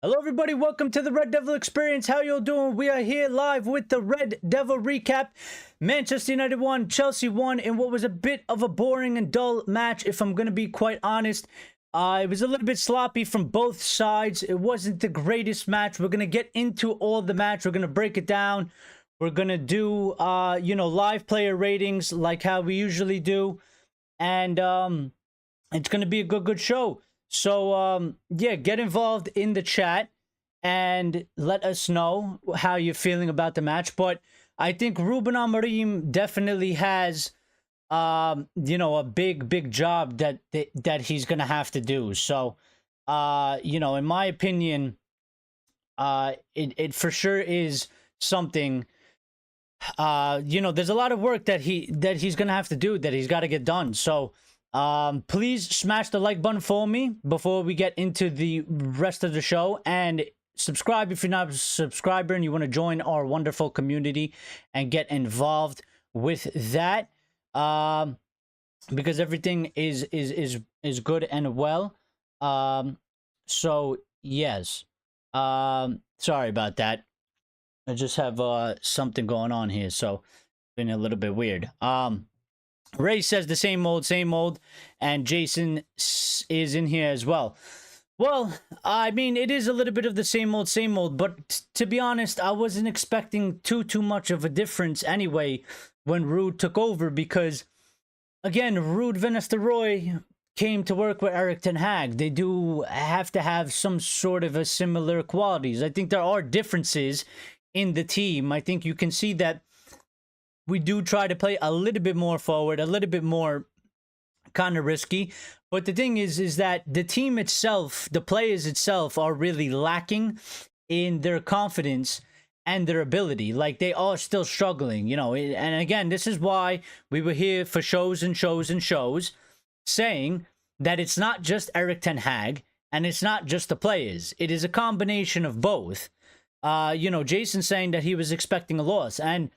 Hello everybody, welcome to the Red Devil Experience. How y'all doing? We are here live with the Red Devil recap. Manchester United won, Chelsea won in what was a bit of a boring and dull match, if I'm going to be quite honest. It was a little bit sloppy from both sides. It wasn't the greatest match. We're going to get into all the match. We're going to break it down. We're going to do, live player ratings like how we usually do. And it's going to be a good show. So, yeah, get involved in the chat and let us know how you're feeling about the match. But I think Ruben Amorim definitely has, a big job that he's going to have to do. So, in my opinion, it for sure is something. There's a lot of work that he's going to have to do, that he's got to get done. So, please smash the like button for me before we get into the rest of the show, and subscribe if you're not a subscriber and you want to join our wonderful community and get involved with that, because everything is good and well. So yes, sorry about that. I just have something going on here, so it's been a little bit weird. Ray says the same old, and Jason is in here as well. Well, I mean, it is a little bit of the same old, but to be honest, I wasn't expecting too much of a difference anyway when Ruud took over, because, again, Ruud Van Nistelrooy came to work with Erik ten Hag. They do have to have some sort of a similar qualities. I think there are differences in the team. I think you can see that we do try to play a little bit more forward, a little bit more kind of risky. But the thing is that the team itself, the players itself, are really lacking in their confidence and their ability. Like, they are still struggling, And again, this is why we were here for shows and shows and shows, saying that it's not just Erik ten Hag and it's not just the players. It is a combination of both. Jason saying that he was expecting a loss. And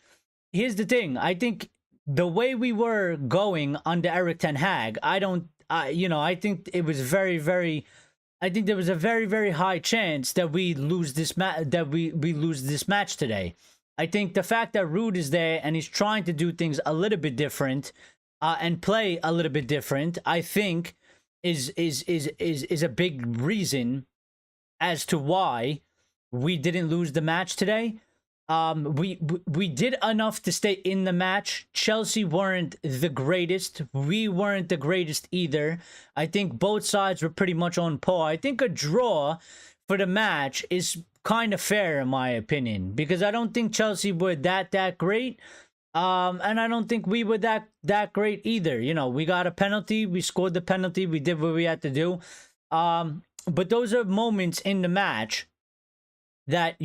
here's the thing. I think the way we were going under Erik ten Hag, I think it was I think there was a very high chance that we lose this lose this match today. I think the fact that Ruud is there and he's trying to do things a little bit different, and play a little bit different, I think is a big reason as to why we didn't lose the match today. We did enough to stay in the match. Chelsea weren't the greatest. We weren't the greatest either. I think both sides were pretty much on par. I think a draw for the match is kind of fair in my opinion, because I don't think Chelsea were that great. And I don't think we were that great either. We got a penalty. We scored the penalty. We did what we had to do. But those are moments in the match that,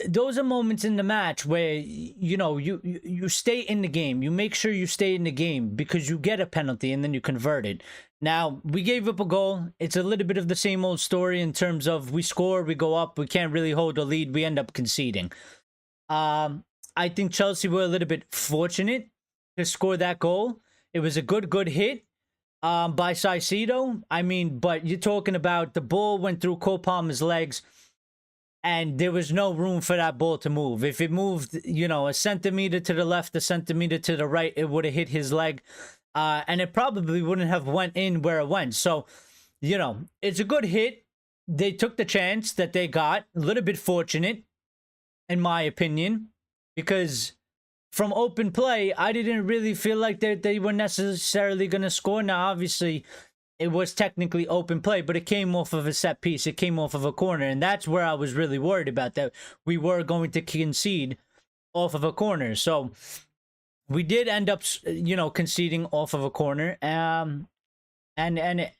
those are moments in the match where, you stay in the game. You make sure you stay in the game because you get a penalty and then you convert it. Now, we gave up a goal. It's a little bit of the same old story in terms of we score, we go up, we can't really hold the lead, we end up conceding. I think Chelsea were a little bit fortunate to score that goal. It was a good hit by Caicedo. I mean, but you're talking about the ball went through Cole Palmer's legs, and there was no room for that ball to move. If it moved, a centimeter to the left, a centimeter to the right, it would have hit his leg. And it probably wouldn't have went in where it went. So, it's a good hit. They took the chance that they got. A little bit fortunate, in my opinion, because from open play, I didn't really feel like they were necessarily going to score. Now, obviously, it was technically open play, but it came off of a set piece. It came off of a corner, and that's where I was really worried about, that we were going to concede off of a corner. So we did end up, conceding off of a corner. And it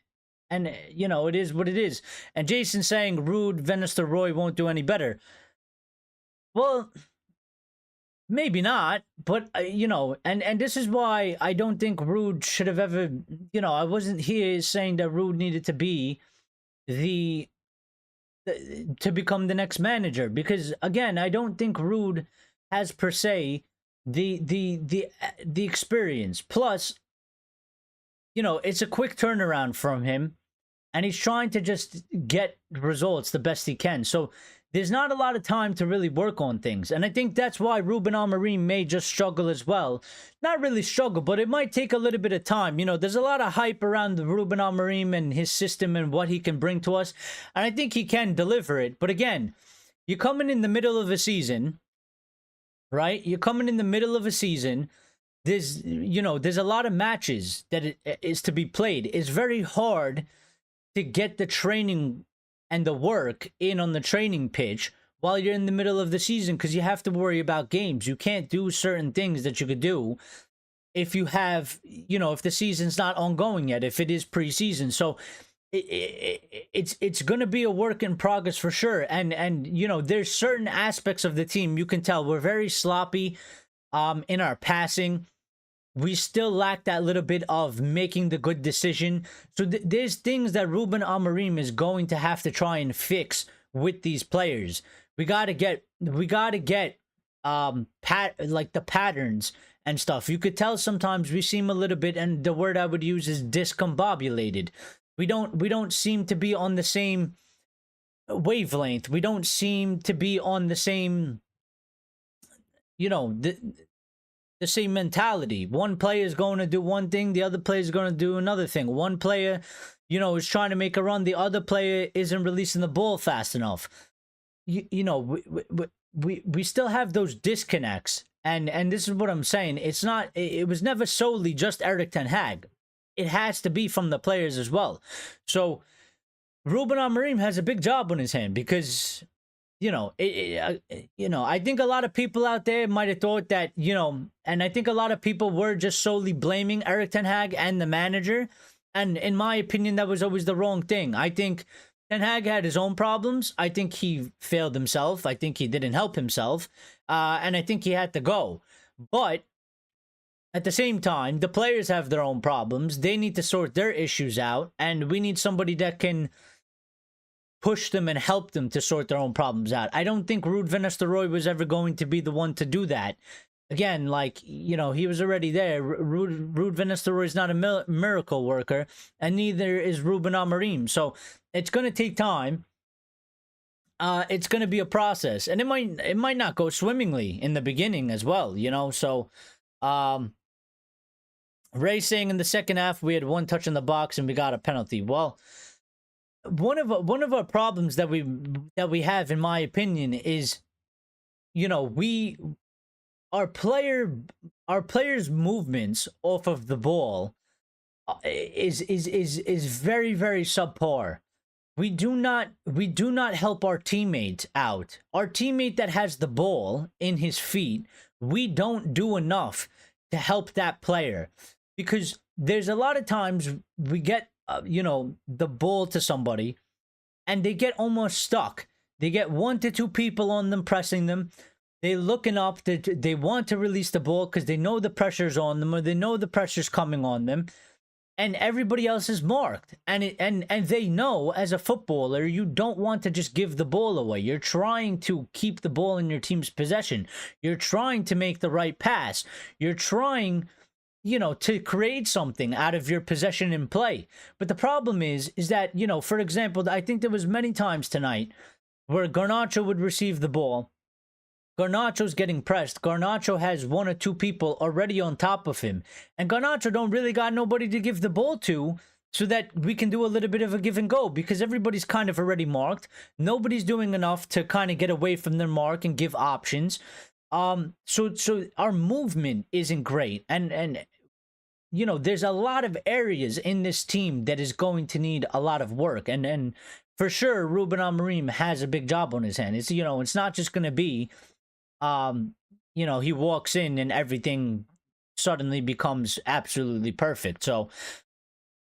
is what it is. And Jason saying Ruud Van Nistelrooy won't do any better. Well, maybe not, but and this is why I don't think Ruud should have ever, I wasn't here saying that Ruud needed to be to become the next manager, because again, I don't think Ruud has per se the experience. Plus, it's a quick turnaround from him. and he's trying to just get results the best he can. So there's not a lot of time to really work on things. And I think that's why Ruben Amorim may just struggle as well. Not really struggle, but it might take a little bit of time. You know, there's a lot of hype around the Ruben Amorim and his system and what he can bring to us. And I think he can deliver it. But again, you're coming in the middle of a season, right? You're coming in the middle of a season. There's, you know, there's a lot of matches that is to be played. It's very hard to get the training and the work in on the training pitch while you're in the middle of the season, because you have to worry about games. You can't do certain things that you could do if you have, you know, if the season's not ongoing yet, if it is preseason. So it's going to be a work in progress for sure. And you know, there's certain aspects of the team you can tell we're very sloppy in our passing. We still lack that little bit of making the good decision. So there's things that Ruben Amorim is going to have to try and fix with these players. We gotta get like the patterns and stuff. You could tell sometimes we seem a little bit, and the word I would use is discombobulated. We don't seem to be on the same wavelength. We don't seem to be on the same, you know, the same mentality. One player is going to do one thing, the other player is going to do another thing. One player, you know, is trying to make a run, the other player isn't releasing the ball fast enough. You know, we still have those disconnects, and this is what I'm saying. It's not, it was never solely just ERIK ten Hag. It has to be from the players as well. So Ruben Amorim has a big job on his hand, because you know, you know, I think a lot of people out there might have thought that, you know, and I think a lot of people were just solely blaming ERIK ten Hag and the manager. And in my opinion, that was always the wrong thing. I think Ten Hag had his own problems. I think he failed himself. I think he didn't help himself. And I think he had to go. But at the same time, the players have their own problems. They need to sort their issues out. And we need somebody that can push them and help them to sort their own problems out. I don't think Ruud van Nistelrooy was ever going to be the one to do that. Again, like, you know, he was already there. Ruud van Nistelrooy is not a miracle worker, and neither is Ruben Amorim. So it's going to take time. It's going to be a process, and it might not go swimmingly in the beginning as well, you know. So Ray saying in the second half we had one touch in the box and we got a penalty. Well, one of our problems that we have, in my opinion, is, you know, our players' movements off of the ball is very, very subpar. We do not help our teammate out. Our teammate that has the ball in his feet, we don't do enough to help that player, because there's a lot of times we get you know, the ball to somebody and they get almost stuck. They get 1 to 2 people on them pressing them. They're looking up. They want to release the ball because they know the pressure's on them, or they know the pressure's coming on them, and everybody else is marked. And they know, as a footballer, you don't want to just give the ball away. You're trying to keep the ball in your team's possession. You're trying to make the right pass. You're trying, you know, to create something out of your possession in play. But the problem is that, you know, for example, I think there was many times tonight where Garnacho would receive the ball. Garnacho's getting pressed. Garnacho has 1 or 2 people already on top of him. And Garnacho don't really got nobody to give the ball to, so that we can do a little bit of a give and go, because everybody's kind of already marked. Nobody's doing enough to kind of get away from their mark and give options. So our movement isn't great. And you know, there's a lot of areas in this team that is going to need a lot of work. And for sure, Ruben Amorim has a big job on his hand. It's, you know, it's not just going to be, you know, he walks in and everything suddenly becomes absolutely perfect. So,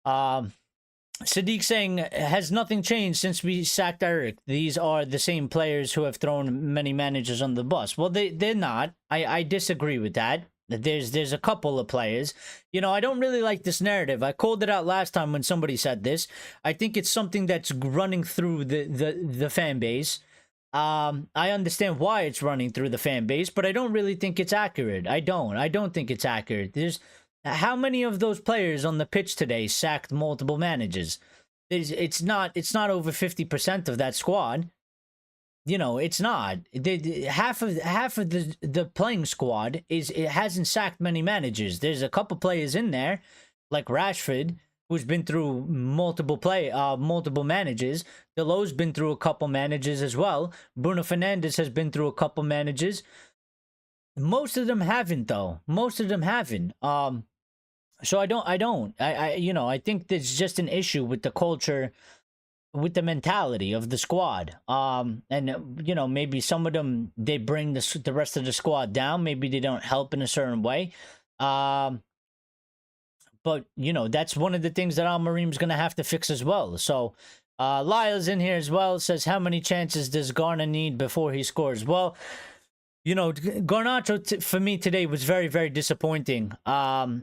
Sadiq saying, has nothing changed since we sacked ERIK? These are the same players who have thrown many managers on the bus. Well, they're not. I disagree with that. There's a couple of players. You know, I don't really like this narrative. I called it out last time when somebody said this. I think it's something that's running through the fan base. I understand why it's running through the fan base, but I don't really think it's accurate. I don't think it's accurate. There's how many of those players on the pitch today sacked multiple managers? it's not over 50% of that squad. You know, it's not. Half of the playing squad it hasn't sacked many managers. There's a couple players in there, like Rashford, who's been through multiple managers. Delo's been through a couple managers as well. Bruno Fernandes has been through a couple managers. Most of them haven't, though. Most of them haven't. So I think there's just an issue with the culture, with the mentality of the squad. And maybe some of them, they bring the rest of the squad down. Maybe they don't help in a certain way. But that's one of the things that Amorim's gonna have to fix as well. So Lyle's in here as well. Says, how many chances does Garner need before he scores? Well, Garnacho for me today was very, very disappointing.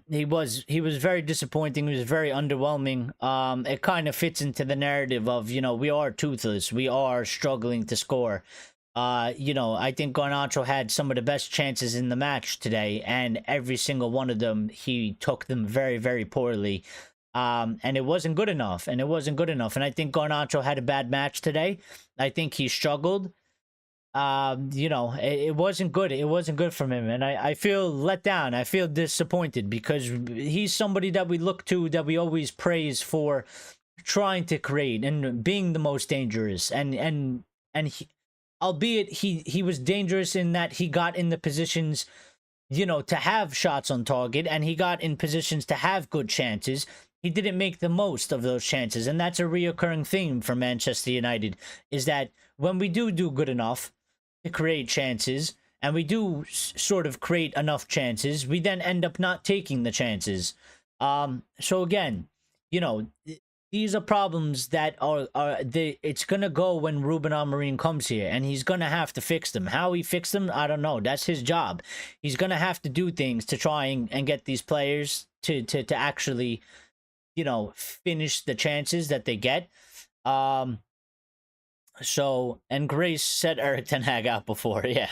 He was very disappointing. He was very underwhelming. It kind of fits into the narrative of, we are toothless. We are struggling to score. I think Garnacho had some of the best chances in the match today, and every single one of them, he took them very, very poorly. And it wasn't good enough. And I think Garnacho had a bad match today. I think he struggled. It wasn't good. It wasn't good from him. And I feel let down. I feel disappointed because he's somebody that we look to, that we always praise for trying to create and being the most dangerous. And albeit he was dangerous in that he got in the positions, to have shots on target, and he got in positions to have good chances. He didn't make the most of those chances. And that's a reoccurring theme for Manchester United, is that when we do good enough to create chances, and we do sort of create enough chances, we then end up not taking the chances. So again, these are problems that it's gonna go when Ruben Amorim comes here, and he's gonna have to fix them. How he fixed them, I don't know. That's his job. He's gonna have to do things to try and get these players to actually, finish the chances that they get. So, and Grace said Erik ten Hag out before. Yeah.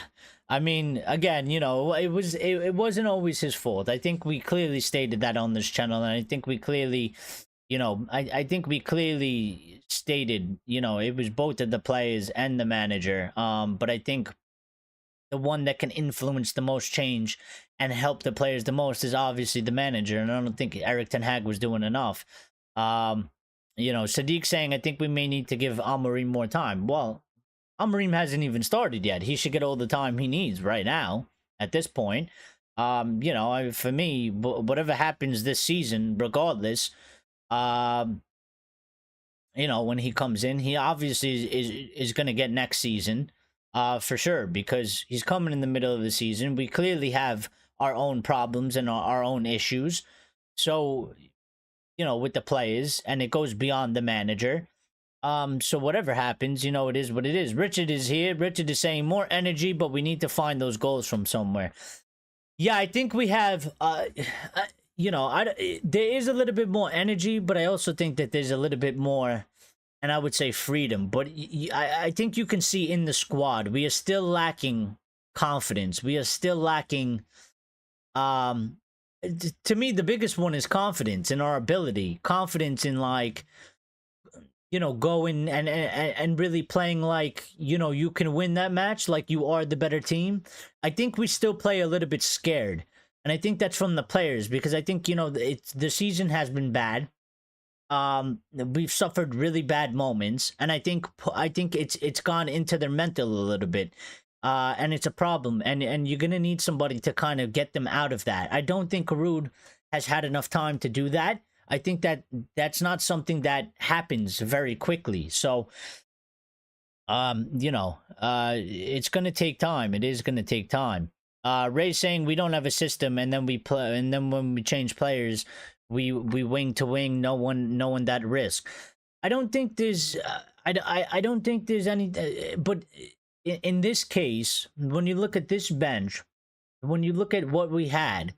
I mean, again, it wasn't always his fault. I think we clearly stated that on this channel, and I think we clearly, I think we clearly stated, it was both of the players and the manager. But I think the one that can influence the most change and help the players the most is obviously the manager, and I don't think Erik ten Hag was doing enough. Sadiq saying, I think we may need to give Amorim more time. Well, Amorim hasn't even started yet. He should get all the time he needs right now at this point. For me, whatever happens this season, regardless, when he comes in, he obviously is going to get next season, for sure, because he's coming in the middle of the season. We clearly have our own problems and our own issues. So, with the players, and it goes beyond the manager. So whatever happens, it is what it is. Richard is here. Richard is saying more energy, but we need to find those goals from somewhere. Yeah, I think we have, there is a little bit more energy, but I also think that there's a little bit more, and I would say freedom. But I think you can see in the squad, we are still lacking confidence. We are still lacking, to me, the biggest one is confidence in our ability. Confidence in, going and really playing like, you can win that match, like you are the better team. I think we still play a little bit scared. And I think that's from the players, because I think, the season has been bad. We've suffered really bad moments. And I think it's gone into their mental a little bit. And it's a problem, and you're gonna need somebody to kind of get them out of that. I don't think Ruud has had enough time to do that. I think that's not something that happens very quickly. So, it's gonna take time. It is gonna take time. Ray's saying we don't have a system, and then we play, and then when we change players, we wing to wing, no one that risk. I don't think there's, I don't think there's any, but. In this case, when you look at this bench, when you look at what we had,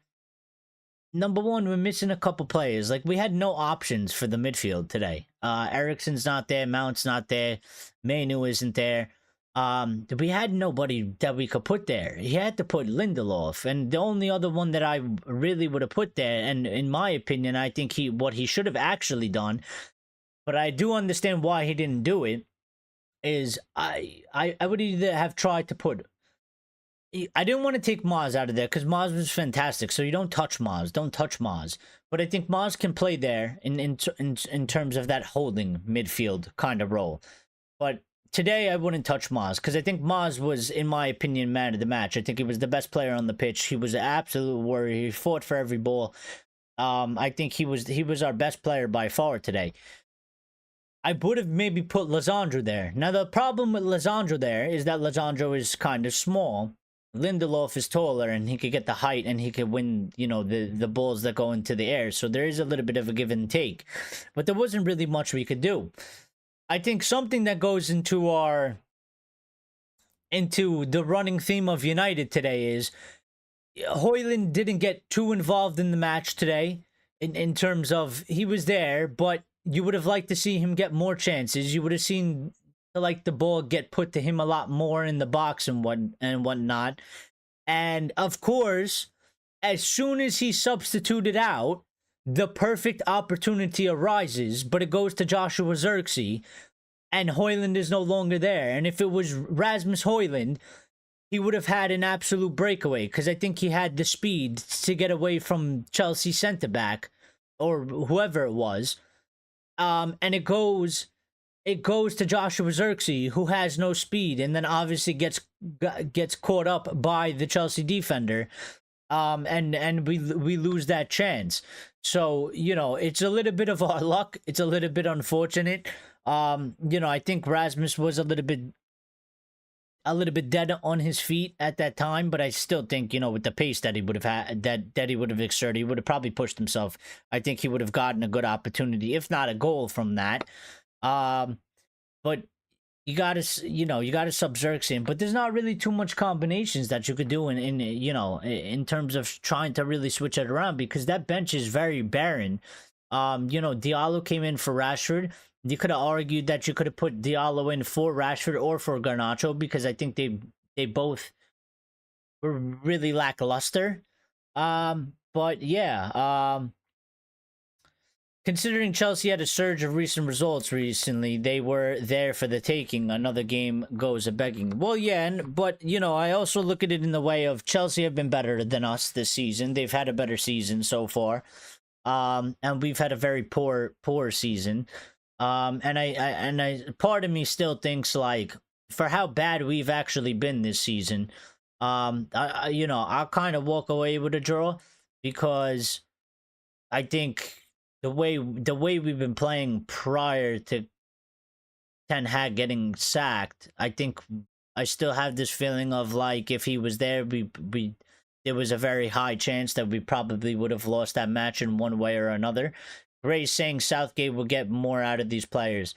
number one, we're missing a couple players. Like, we had no options for the midfield today. Eriksen's not there, Mount's not there, Manu isn't there. We had nobody that we could put there. He had to put Lindelof, and the only other one that I really would have put there, and in my opinion, I think what he should have actually done but I do understand why he didn't do it. Is I would either have tried to put. I didn't want to take Maz out of there because Maz was fantastic. So you don't touch Maz. Don't touch Maz. But I think Maz can play there in terms of that holding midfield kind of role. But today I wouldn't touch Maz because I think Maz was, in my opinion, man of the match. I think he was the best player on the pitch. He was an absolute warrior. He fought for every ball. I think he was our best player by far today. I would have maybe put Lisandro there. Now the problem with Lisandro there is that Lisandro is kind of small. Lindelof is taller and he could get the height and he could win, you know, the balls that go into the air. So there is a little bit of a give and take. But there wasn't really much we could do. I think something that goes into the running theme of United today is Højlund didn't get too involved in the match today in terms of he was there, but you would have liked to see him get more chances. You would have seen like the ball get put to him a lot more in the box and whatnot. And of course, as soon as he's substituted out, the perfect opportunity arises, but it goes to Joshua Zirkzee, and Højlund is no longer there. And if it was Rasmus Højlund, he would have had an absolute breakaway because I think he had the speed to get away from Chelsea centre-back or whoever it was. And it goes to Joshua Zirkzee, who has no speed, and then obviously gets caught up by the Chelsea defender. And we lose that chance. So, you know, it's a little bit of our luck. It's a little bit unfortunate. You know, I think Rasmus was a little bit dead on his feet at that time, but I still think, you know, with the pace that he would have had, that he would have exerted, he would have probably pushed himself. I think he would have gotten a good opportunity, if not a goal from that. But you gotta sub Zirkzee, but there's not really too much combinations that you could do in terms of trying to really switch it around because that bench is very barren. You know, Diallo came in for Rashford. You could have argued that you could have put Diallo in for Rashford or for Garnacho because I think they both were really lackluster. But yeah, considering Chelsea had a surge of recent results recently, they were there for the taking. Another game goes a-begging. Well, yeah, but, you know, I also look at it in the way of Chelsea have been better than us this season. They've had a better season so far. And we've had a very poor season. And I part of me still thinks, like, for how bad we've actually been this season, I'll kind of walk away with a draw because I think the way we've been playing prior to Ten Hag getting sacked, I think I still have this feeling of like if he was there, there was a very high chance that we probably would have lost that match in one way or another. Ray's saying Southgate will get more out of these players.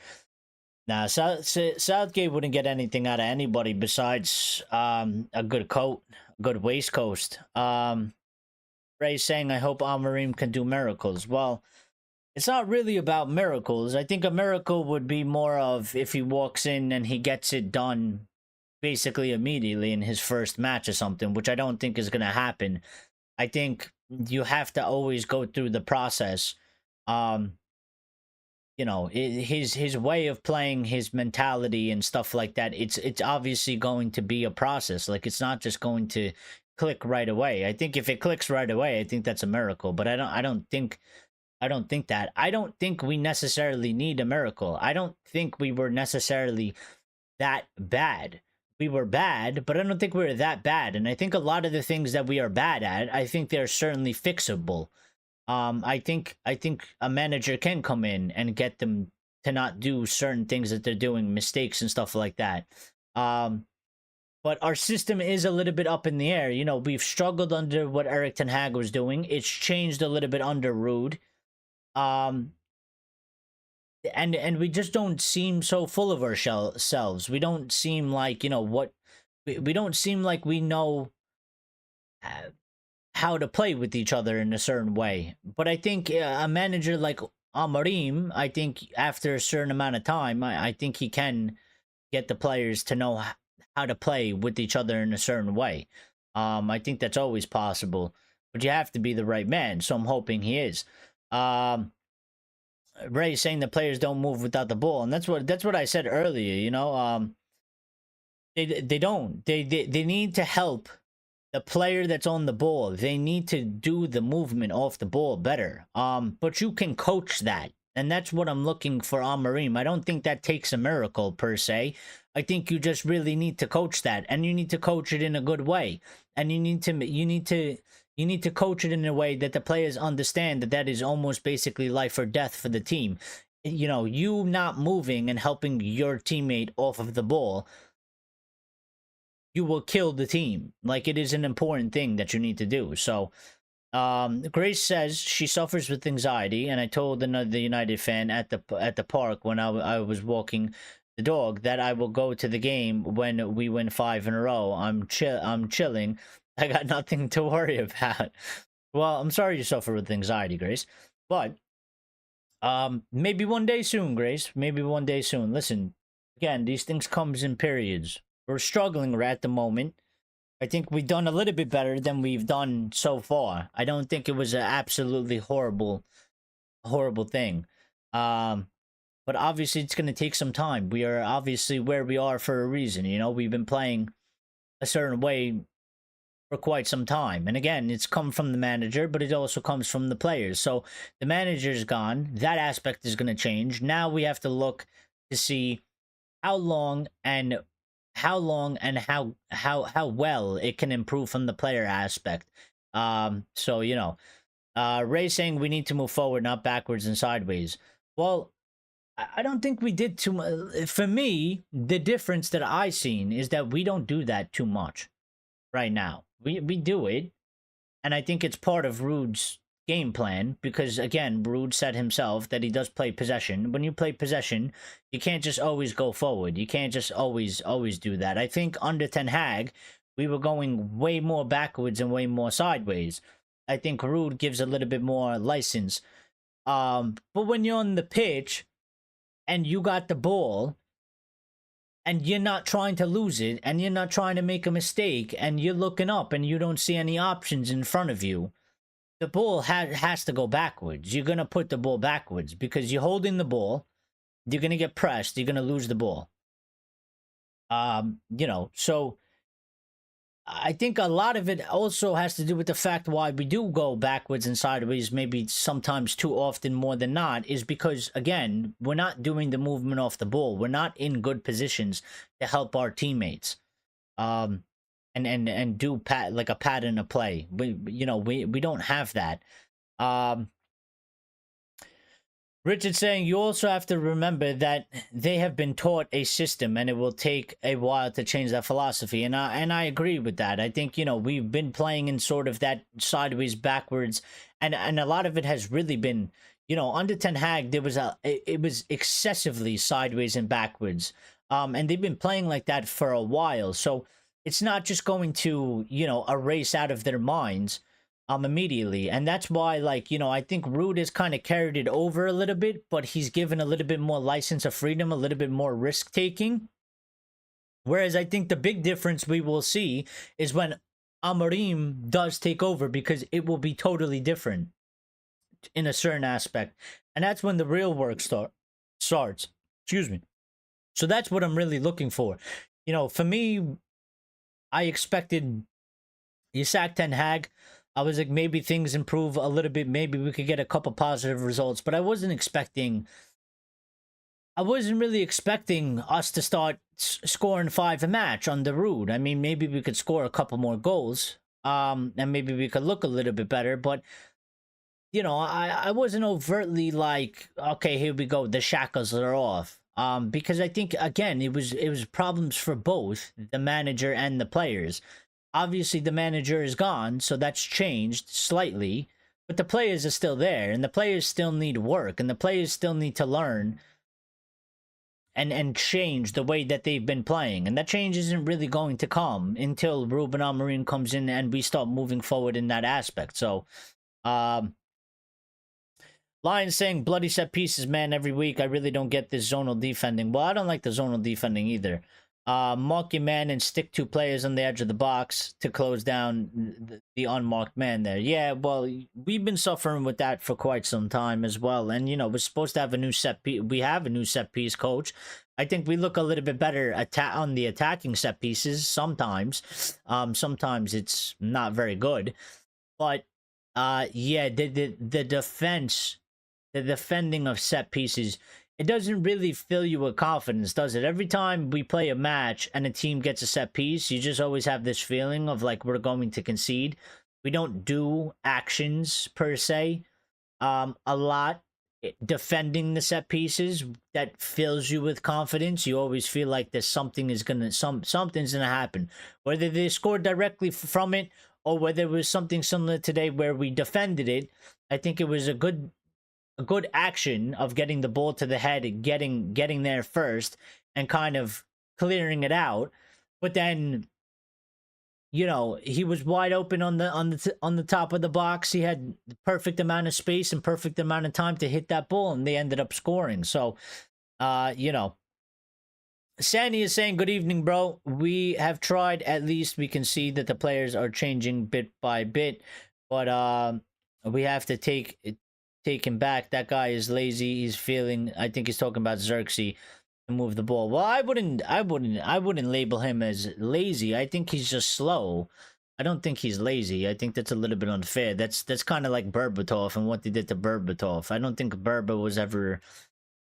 Now, Southgate wouldn't get anything out of anybody besides a good coat, a good waistcoat. Ray's saying, I hope Amorim can do miracles. Well, it's not really about miracles. I think a miracle would be more of if he walks in and he gets it done basically immediately in his first match or something, which I don't think is going to happen. I think you have to always go through the process. You know, his way of playing, his mentality and stuff like that, it's obviously going to be a process. Like, it's not just going to click right away. I think if it clicks right away, I think that's a miracle. But I don't think that. I don't think we necessarily need a miracle. I don't think we were necessarily that bad. We were bad, but I don't think we were that bad. And I think a lot of the things that we are bad at, I think they're certainly fixable. I think a manager can come in and get them to not do certain things that they're doing, mistakes and stuff like that. But our system is a little bit up in the air. You know, we've struggled under what Erik ten Hag was doing. It's changed a little bit under Ruud. And we just don't seem so full of ourselves. We don't seem like, you know, we don't seem like we know how to play with each other in a certain way. But I think a manager like Amorim, I think after a certain amount of time, I think he can get the players to know how to play with each other in a certain way. I think that's always possible, but you have to be the right man. So I'm hoping he is. Ray saying the players don't move without the ball, and that's what I said earlier. You know, they don't. They need to help the player that's on the ball. They need to do the movement off the ball better. But you can coach that. And that's what I'm looking for Amorim. I don't think that takes a miracle per se. I think you just really need to coach that, and you need to coach it in a good way. And you need to coach it in a way that the players understand that that is almost basically life or death for the team. You know, you not moving and helping your teammate off of the ball, you will kill the team. Like, it is an important thing that you need to do. So Grace says she suffers with anxiety, and I told another United fan at the park when I was walking the dog that I will go to the game when we win 5 in a row. I'm chilling. I got nothing to worry about. Well, I'm sorry you suffer with anxiety, Grace, but maybe one day soon, Grace. Maybe one day soon. Listen, again, these things comes in periods. We're struggling at the moment. I think we've done a little bit better than we've done so far. I don't think it was an absolutely horrible thing. But obviously it's going to take some time. We are obviously where we are for a reason. You know, we've been playing a certain way for quite some time. And again, it's come from the manager, but it also comes from the players. So the manager's gone. That aspect is going to change. Now we have to look to see how long and how well it can improve from the player aspect. So, you know, Ray saying we need to move forward, not backwards and sideways. Well, I don't think we did too much. For me, the difference that I seen is that we don't do that too much right now. We do it, and I think it's part of Ruud's game plan, because again, Ruud said himself that he does play possession. When you play possession, you can't just always go forward. You can't just always do that. I think under Ten Hag, we were going way more backwards and way more sideways. I think Ruud gives a little bit more license. But when you're on the pitch and you got the ball and you're not trying to lose it and you're not trying to make a mistake and you're looking up and you don't see any options in front of you, the ball has to go backwards. You're going to put the ball backwards because you're holding the ball. You're going to get pressed. You're going to lose the ball. You know, so I think a lot of it also has to do with the fact why we do go backwards and sideways, maybe sometimes too often more than not, is because, again, we're not doing the movement off the ball. We're not in good positions to help our teammates. And do like a pattern of play. We don't have that. Richard saying you also have to remember that they have been taught a system and it will take a while to change that philosophy. And I agree with that. I think, you know, we've been playing in sort of that sideways, backwards, and a lot of it has really been, you know, under Ten Hag, it was excessively sideways and backwards. And they've been playing like that for a while. So it's not just going to, you know, erase out of their minds immediately. And that's why, like, you know, I think Ruud has kind of carried it over a little bit, but he's given a little bit more license of freedom, a little bit more risk taking. Whereas I think the big difference we will see is when Amorim does take over, because it will be totally different in a certain aspect. And that's when the real work starts. Excuse me. So that's what I'm really looking for. You know, for me, I expected you sack Ten Hag. I was like, maybe things improve a little bit. Maybe we could get a couple positive results. But I wasn't really expecting us to start scoring 5 a match on the Ruud. I mean, maybe we could score a couple more goals. And maybe we could look a little bit better. But, you know, I wasn't overtly like, okay, here we go, the shackles are off. Because I think, again, it was problems for both the manager and the players. Obviously, the manager is gone, so that's changed slightly. But the players are still there, and the players still need work, and the players still need to learn and change the way that they've been playing. And that change isn't really going to come until Ruben Amorim comes in and we start moving forward in that aspect. So, Lion saying bloody set pieces, man, every week. I really don't get this zonal defending. Well, I don't like the zonal defending either. Mark your man and stick two players on the edge of the box to close down the unmarked man there. Yeah, well, we've been suffering with that for quite some time as well. And, we're supposed to have a new set piece. We have a new set piece coach. I think we look a little bit better on the attacking set pieces sometimes. Sometimes it's not very good. But, yeah, the defense, the defending of set pieces, it doesn't really fill you with confidence, does it? Every time we play a match and a team gets a set piece, you just always have this feeling of like we're going to concede. We don't do actions per se a lot defending the set pieces that fills you with confidence. You always feel like there's something's gonna happen, whether they scored directly from it or whether it was something similar today where we defended it. I think it was a good action of getting the ball to the head and getting there first and kind of clearing it out. But then, he was wide open on the top of the box. He had the perfect amount of space and perfect amount of time to hit that ball, and they ended up scoring. So, Sandy is saying, good evening, bro. We have tried. At least we can see that the players are changing bit by bit, but we have to take him back. That guy is lazy. He's feeling. I think he's talking about Xerxes to move the ball. Well, I wouldn't label him as lazy. I think he's just slow. I don't think he's lazy. I think that's a little bit unfair. That's kind of like Berbatov and what they did to Berbatov. I don't think Berba was ever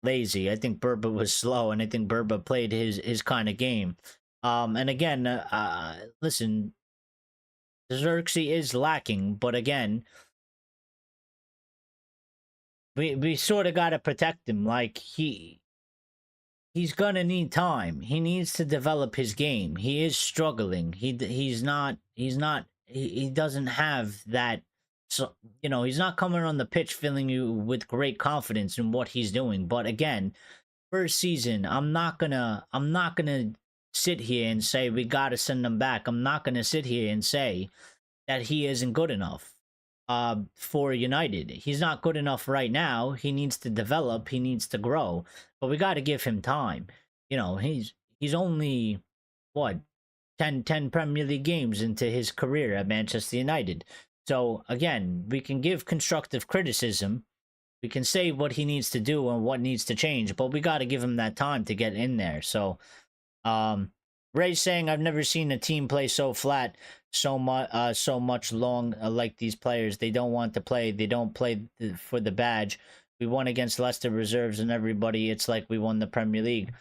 lazy. I think Berba was slow, and I think Berba played his kind of game. And again, listen, Xerxes is lacking, but again, we sort of got to protect him. Like he's gonna need time. He needs to develop his game. He is struggling. He doesn't have that. So he's not coming on the pitch filling you with great confidence in what he's doing. But again, first season, I'm not gonna sit here and say we gotta send him back. I'm not gonna sit here and say that he isn't good enough for United. He's not good enough right now. He needs to develop. He needs to grow. But we got to give him time. He's only what 10 Premier League games into his career at Manchester United. So again, we can give constructive criticism. We can say what he needs to do and what needs to change, but we got to give him that time to get in there. So Ray's saying, I've never seen a team play so flat, so much long like these players. They don't want to play. They don't play for the badge. We won against Leicester reserves and everybody. It's like we won the Premier League.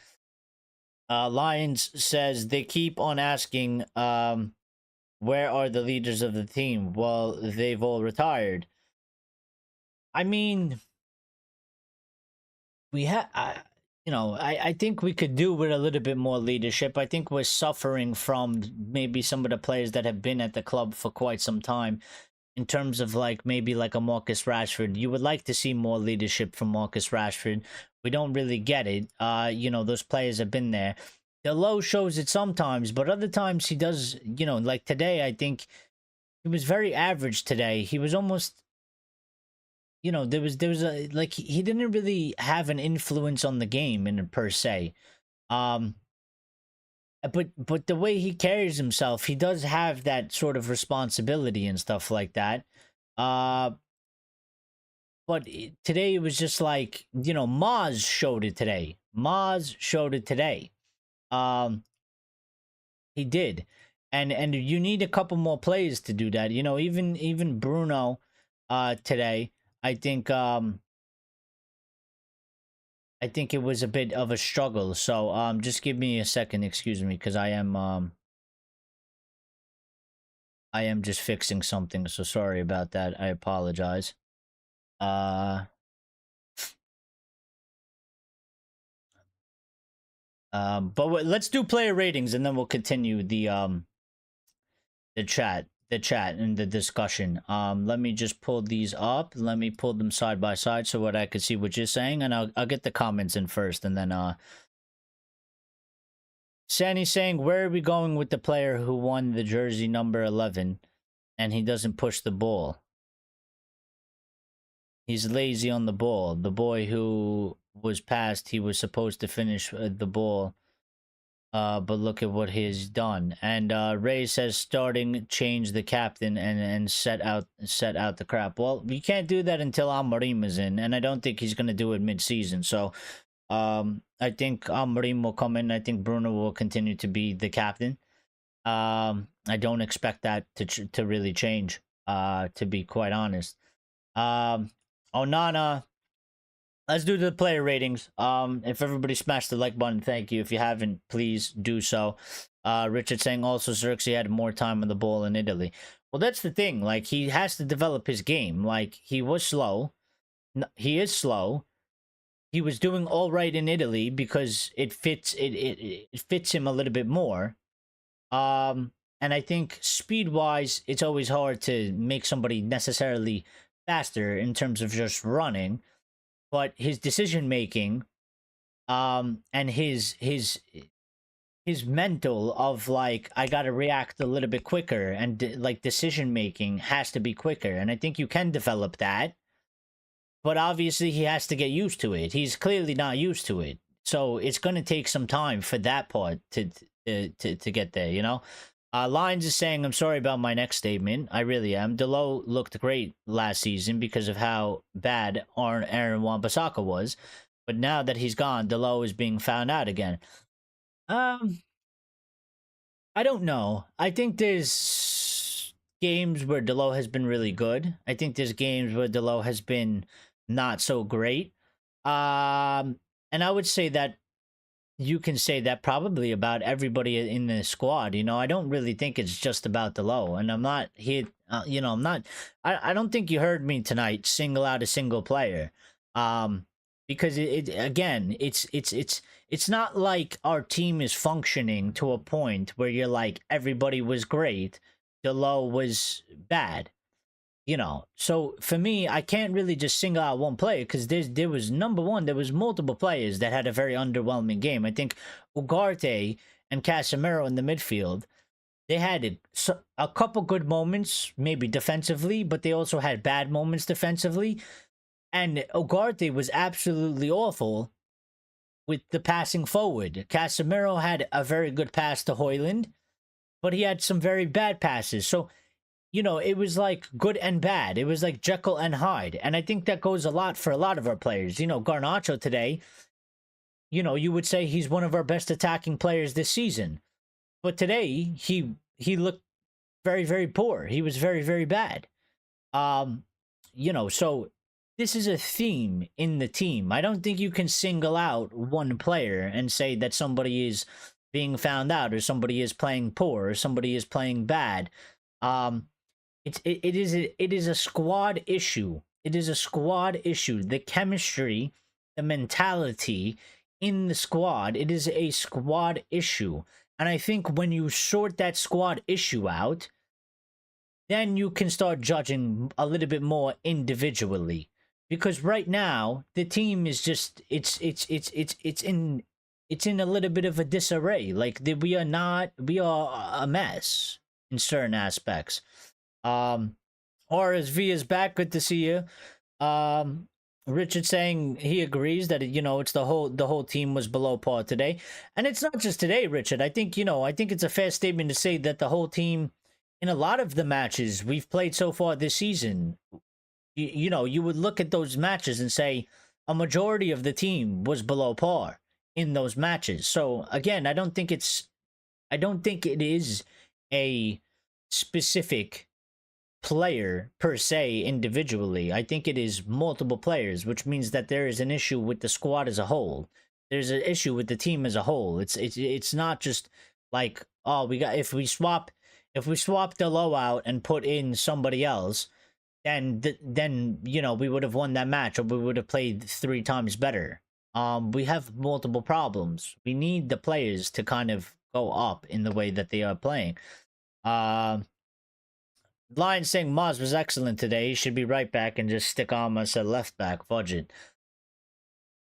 Lions says they keep on asking, where are the leaders of the team? Well, they've all retired. I mean, we have. I think we could do with a little bit more leadership. I think we're suffering from maybe some of the players that have been at the club for quite some time in terms of maybe like a Marcus Rashford. You would like to see more leadership from Marcus Rashford. We don't really get it. Those players have been there. Low shows it sometimes, but other times he does, like today, I think he was very average today. He was almost, there was a he didn't really have an influence on the game in per se. But the way he carries himself, he does have that sort of responsibility and stuff like that. But today it was just like, Maz showed it today. He did. And you need a couple more plays to do that. Even Bruno today, I think it was a bit of a struggle. So just give me a second, excuse me, because I am just fixing something, so sorry about that. I apologize. But let's do player ratings and then we'll continue the chat and the discussion. Let me just pull these up. Let me pull them side by side so I could see what you're saying, and I'll get the comments in first, and then Sandy's saying, where are we going with the player who won the jersey number 11 and he doesn't push the ball? He's lazy on the ball. The boy who was passed, he was supposed to finish the ball. But look at what he's done. And Ray says starting change the captain and set out the crap. Well, you can't do that until Amorim is in, and I don't think he's gonna do it mid-season. So I think Amorim will come in. I think Bruno will continue to be the captain. I don't expect that to really change. To be quite honest. Onana. Let's do the player ratings. If everybody smashed the like button, thank you. If you haven't, please do so. Richard saying also Xerxes had more time on the ball in Italy. Well, that's the thing. Like, he has to develop his game. Like, he was slow. He is slow. He was doing all right in Italy because it fits him a little bit more. And I think speed-wise, it's always hard to make somebody necessarily faster in terms of just running. But his decision making, and his mental of like, I gotta react a little bit quicker, and like decision making has to be quicker, and I think you can develop that. But obviously, he has to get used to it. He's clearly not used to it, so it's gonna take some time for that part to get there. You know. Lines is saying, I'm sorry about my next statement. I really am. Delo looked great last season because of how bad Aaron Wan-Bissaka was. But now that he's gone, Delo is being found out again. I don't know. I think there's games where Delo has been really good. I think there's games where Delo has been not so great. And I would say that you can say that probably about everybody in the squad. You know, I don't really think it's just about Delo, and I'm not here. You know, I don't think you heard me tonight single out a single player, because it's not like our team is functioning to a point where you're like everybody was great, Delo was bad. You know, so for me, I can't really just single out one player because there was multiple players that had a very underwhelming game. I think Ugarte and Casemiro in the midfield, they had a couple good moments, maybe defensively, but they also had bad moments defensively. And Ugarte was absolutely awful with the passing forward. Casemiro had a very good pass to Højlund, but he had some very bad passes. So, you know, it was like good and bad. It was like Jekyll and Hyde. And I think that goes a lot for a lot of our players. You know, Garnacho today, you know, you would say he's one of our best attacking players this season. But today, he looked very, very poor. He was very, very bad. You know, so this is a theme in the team. I don't think you can single out one player and say that somebody is being found out or somebody is playing poor or somebody is playing bad. It is a squad issue. It is a squad issue. The chemistry, the mentality in the squad, it is a squad issue. And I think when you sort that squad issue out, then you can start judging a little bit more individually. Because right now, the team is just it's in a little bit of a disarray. Like we are a mess in certain aspects. RSV is back. Good to see you. Richard saying he agrees that you know it's the whole team was below par today, and it's not just today, Richard. I think it's a fair statement to say that the whole team in a lot of the matches we've played so far this season, you know, you would look at those matches and say a majority of the team was below par in those matches. So again, I don't think it is a specific player per se individually. I think it is multiple players, which means that there is an issue with the squad as a whole. There's an issue with the team as a whole. It's not just like, oh, if we swap Delo out and put in somebody else, then you know we would have won that match or we would have played 3 times better. We have multiple problems. We need the players to kind of go up in the way that they are playing. Lion saying Maz was excellent today. He should be right back and just stick Amos at left back. Fudge it.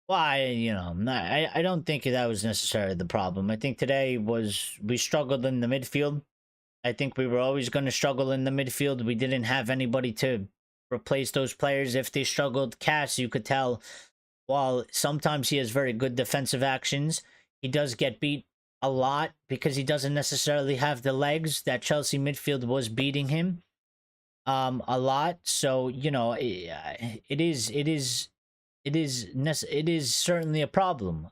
Well, I don't think that was necessarily the problem. I think today we struggled in the midfield. I think we were always going to struggle in the midfield. We didn't have anybody to replace those players if they struggled. Cass, you could tell, while sometimes he has very good defensive actions, he does get beat a lot because he doesn't necessarily have the legs that Chelsea midfield was beating him a lot. So, you know, it is certainly a problem.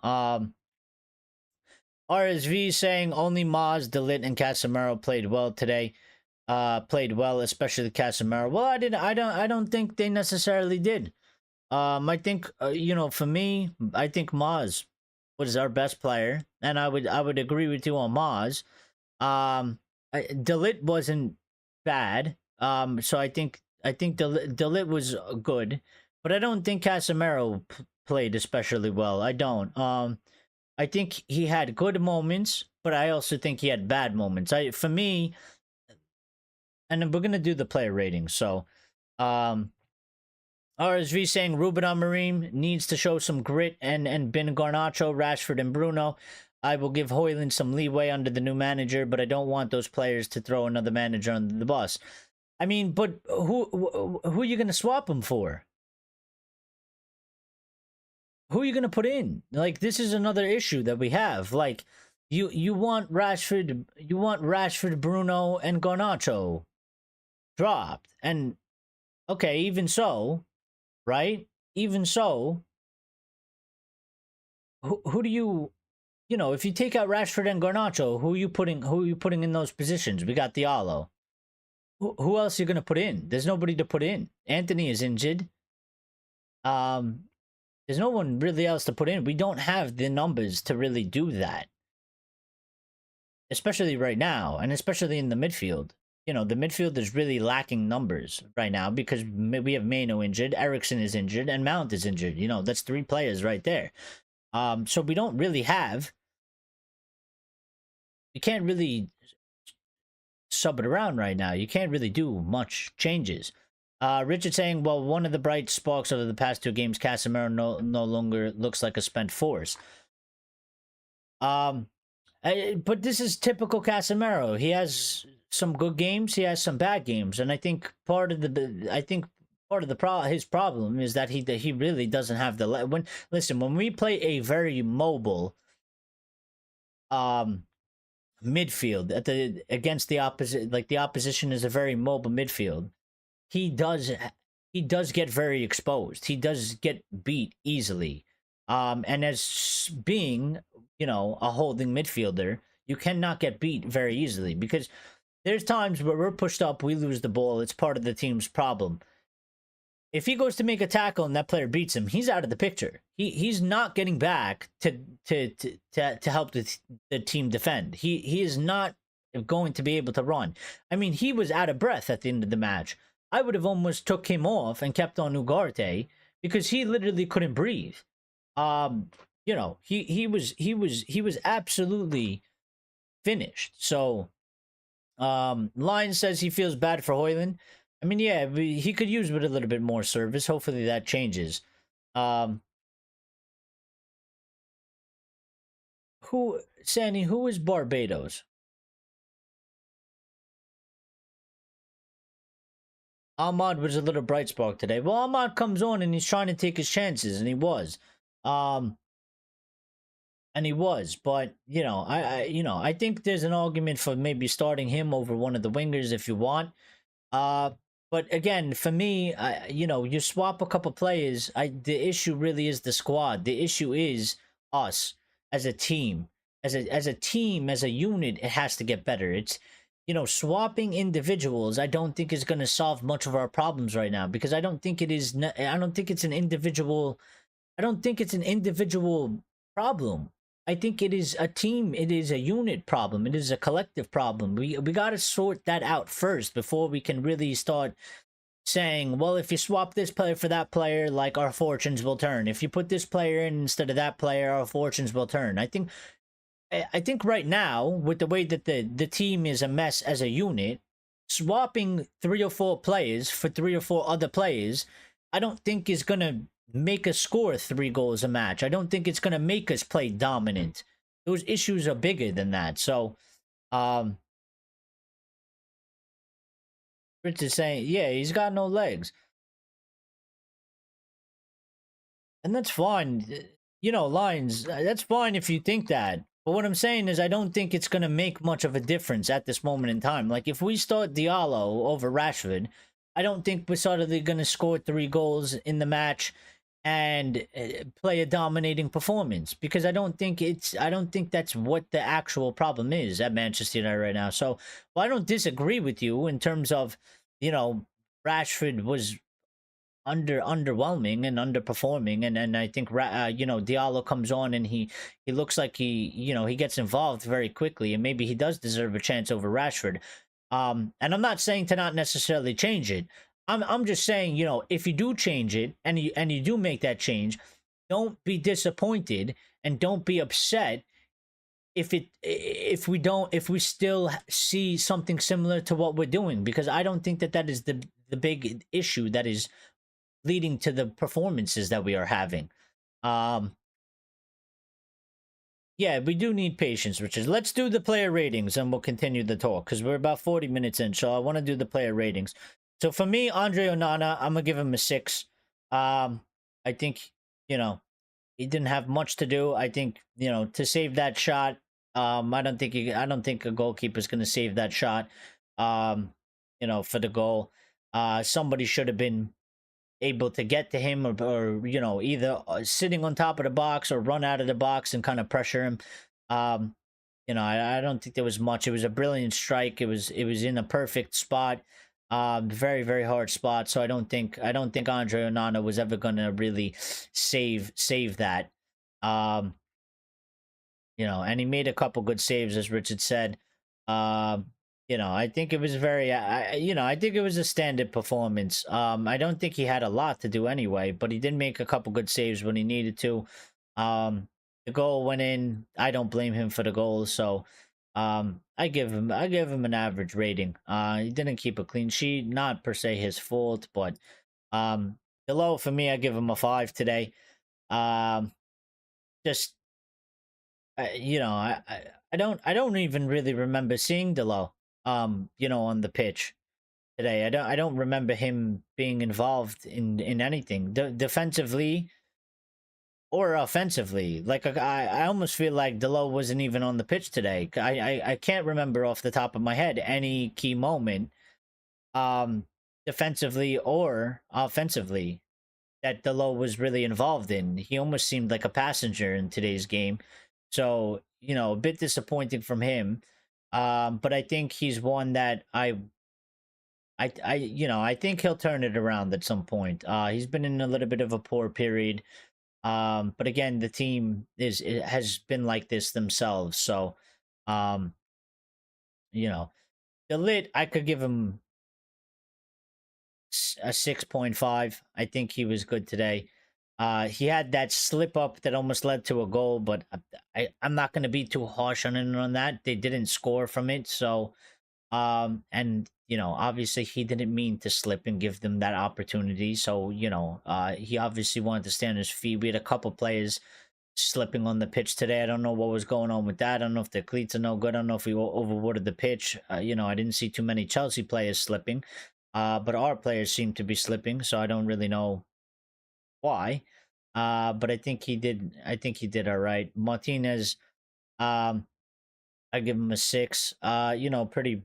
RSV saying only Maz, Delit, and Casemiro played well today. Played well, especially Casemiro. Well, I don't think they necessarily did. I think you know, for me, I think Maz was our best player, and I would agree with you on Maz. Delit wasn't bad. So I think Delit was good, but I don't think Casemiro played especially well. I don't. I think he had good moments, but I also think he had bad moments. For me, and we're gonna do the player rating. So, RSV saying Ruben Amorim needs to show some grit and bin Garnacho, Rashford, and Bruno. I will give Højlund some leeway under the new manager, but I don't want those players to throw another manager under the bus. I mean, but who are you gonna swap him for? Who are you gonna put in? Like, this is another issue that we have. Like, you want Rashford, Bruno, and Garnacho dropped, and okay, even so, right? Even so, who do you know? If you take out Rashford and Garnacho, who are you putting in those positions? We got Diallo. Who else are you gonna put in? There's nobody to put in. Anthony is injured. There's no one really else to put in. We don't have the numbers to really do that. Especially right now, and especially in the midfield. You know, the midfield is really lacking numbers right now because we have Mano injured, Eriksen is injured, and Mount is injured. You know, that's 3 players right there. So we don't really have... You can't really sub it around right now. You can't really do much changes. Richard saying, well, one of the bright sparks over the past 2 games, Casemiro no longer looks like a spent force. But this is typical Casemiro. He has some good games, he has some bad games, and I think part of his problem is that he really doesn't have the when we play a very mobile midfield against the opposite, like the opposition is a very mobile midfield. He does get very exposed. He does get beat easily. And as being, you know, a holding midfielder, you cannot get beat very easily because there's times where we're pushed up, we lose the ball. It's part of the team's problem. If he goes to make a tackle and that player beats him, he's out of the picture. He's not getting back to help the team defend. He is not going to be able to run. I mean, he was out of breath at the end of the match. I would have almost took him off and kept on Ugarte because he literally couldn't breathe. You know, he was absolutely finished. So, Lion says he feels bad for Højlund. I mean, yeah, he could use with a little bit more service. Hopefully that changes. Sandy, who is Barbados? Ahmad was a little bright spark today. Well, Ahmad comes on and he's trying to take his chances, and he was. But you know, I think there's an argument for maybe starting him over one of the wingers if you want. But again, for me, you know, you swap a couple players. The issue really is the squad. The issue is us as a team, as a team, as a unit. It has to get better. It's, you know, swapping individuals, I don't think is going to solve much of our problems right now because I don't think it is. I don't think it's an individual. I don't think it's an individual problem. I think it is a team. It is a unit problem. It is a collective problem. We got to sort that out first before we can really start saying, well, if you swap this player for that player, like, our fortunes will turn. If you put this player in instead of that player, our fortunes will turn. I think right now, with the way that the team is a mess as a unit, swapping 3 or 4 players for 3 or 4 other players, I don't think is going to make us score 3 goals a match. I don't think it's going to make us play dominant. Those issues are bigger than that. So, Rich is saying, yeah, he's got no legs. And that's fine. You know, Lions, that's fine if you think that. But what I'm saying is I don't think it's going to make much of a difference at this moment in time. Like, if we start Diallo over Rashford, I don't think we're suddenly going to score 3 goals in the match and play a dominating performance, because I don't think that's what the actual problem is at Manchester United right now. So, well, I don't disagree with you in terms of, you know, Rashford was underwhelming and underperforming, and I think Diallo comes on and he looks like he gets involved very quickly, and maybe he does deserve a chance over Rashford. And I'm not saying to not necessarily change it. I'm just saying, if you do change it and you do make that change, don't be disappointed and don't be upset if we still see something similar to what we're doing, because I don't think that is the big issue that is leading to the performances that we are having. Um, yeah, we do need patience, Richard. Let's do the player ratings and we'll continue the talk, because we're about 40 minutes in, so I want to do the player ratings. So for me, Andre Onana, I'm gonna give him a 6. I think, he didn't have much to do. I think, to save that shot, I don't think a goalkeeper's gonna save that shot. For the goal. Somebody should have been able to get to him, or either sitting on top of the box or run out of the box and kind of pressure him. I don't think there was much. It was a brilliant strike. It was in a perfect spot. Very, very hard spot. So I don't think Andre Onana was ever gonna really save that. Um, and he made a couple good saves, as Richard said. I think it was I think it was a standard performance. I don't think he had a lot to do anyway, but he did make a couple good saves when he needed to. The goal went in. I don't blame him for the goal, so I give him an average rating. He didn't keep a clean sheet, not per se his fault, but below for me, I give him a 5 today. Just I don't even really remember seeing Delo, on the pitch today. I don't remember him being involved in anything, defensively or offensively. Like, I almost feel like Delo wasn't even on the pitch today. I can't remember off the top of my head any key moment, um, defensively or offensively, that Delo was really involved in. He almost seemed like a passenger in today's game. So, a bit disappointing from him. But I think he's one that I think he'll turn it around at some point. He's been in a little bit of a poor period. But again, the team has been like this themselves. So, um, the lit, I could give him a 6.5. I think he was good today. He had that slip up that almost led to a goal, but I'm not going to be too harsh on it on that. They didn't score from it, so and obviously he didn't mean to slip and give them that opportunity. So he obviously wanted to stand on his feet. We had a couple players slipping on the pitch today. I don't know what was going on with that. I don't know if the cleats are no good. I don't know if we overwatered the pitch. I didn't see too many Chelsea players slipping, but our players seem to be slipping. So I don't really know why. But I think he did. I think he did all right. Martinez, I give him a 6. Pretty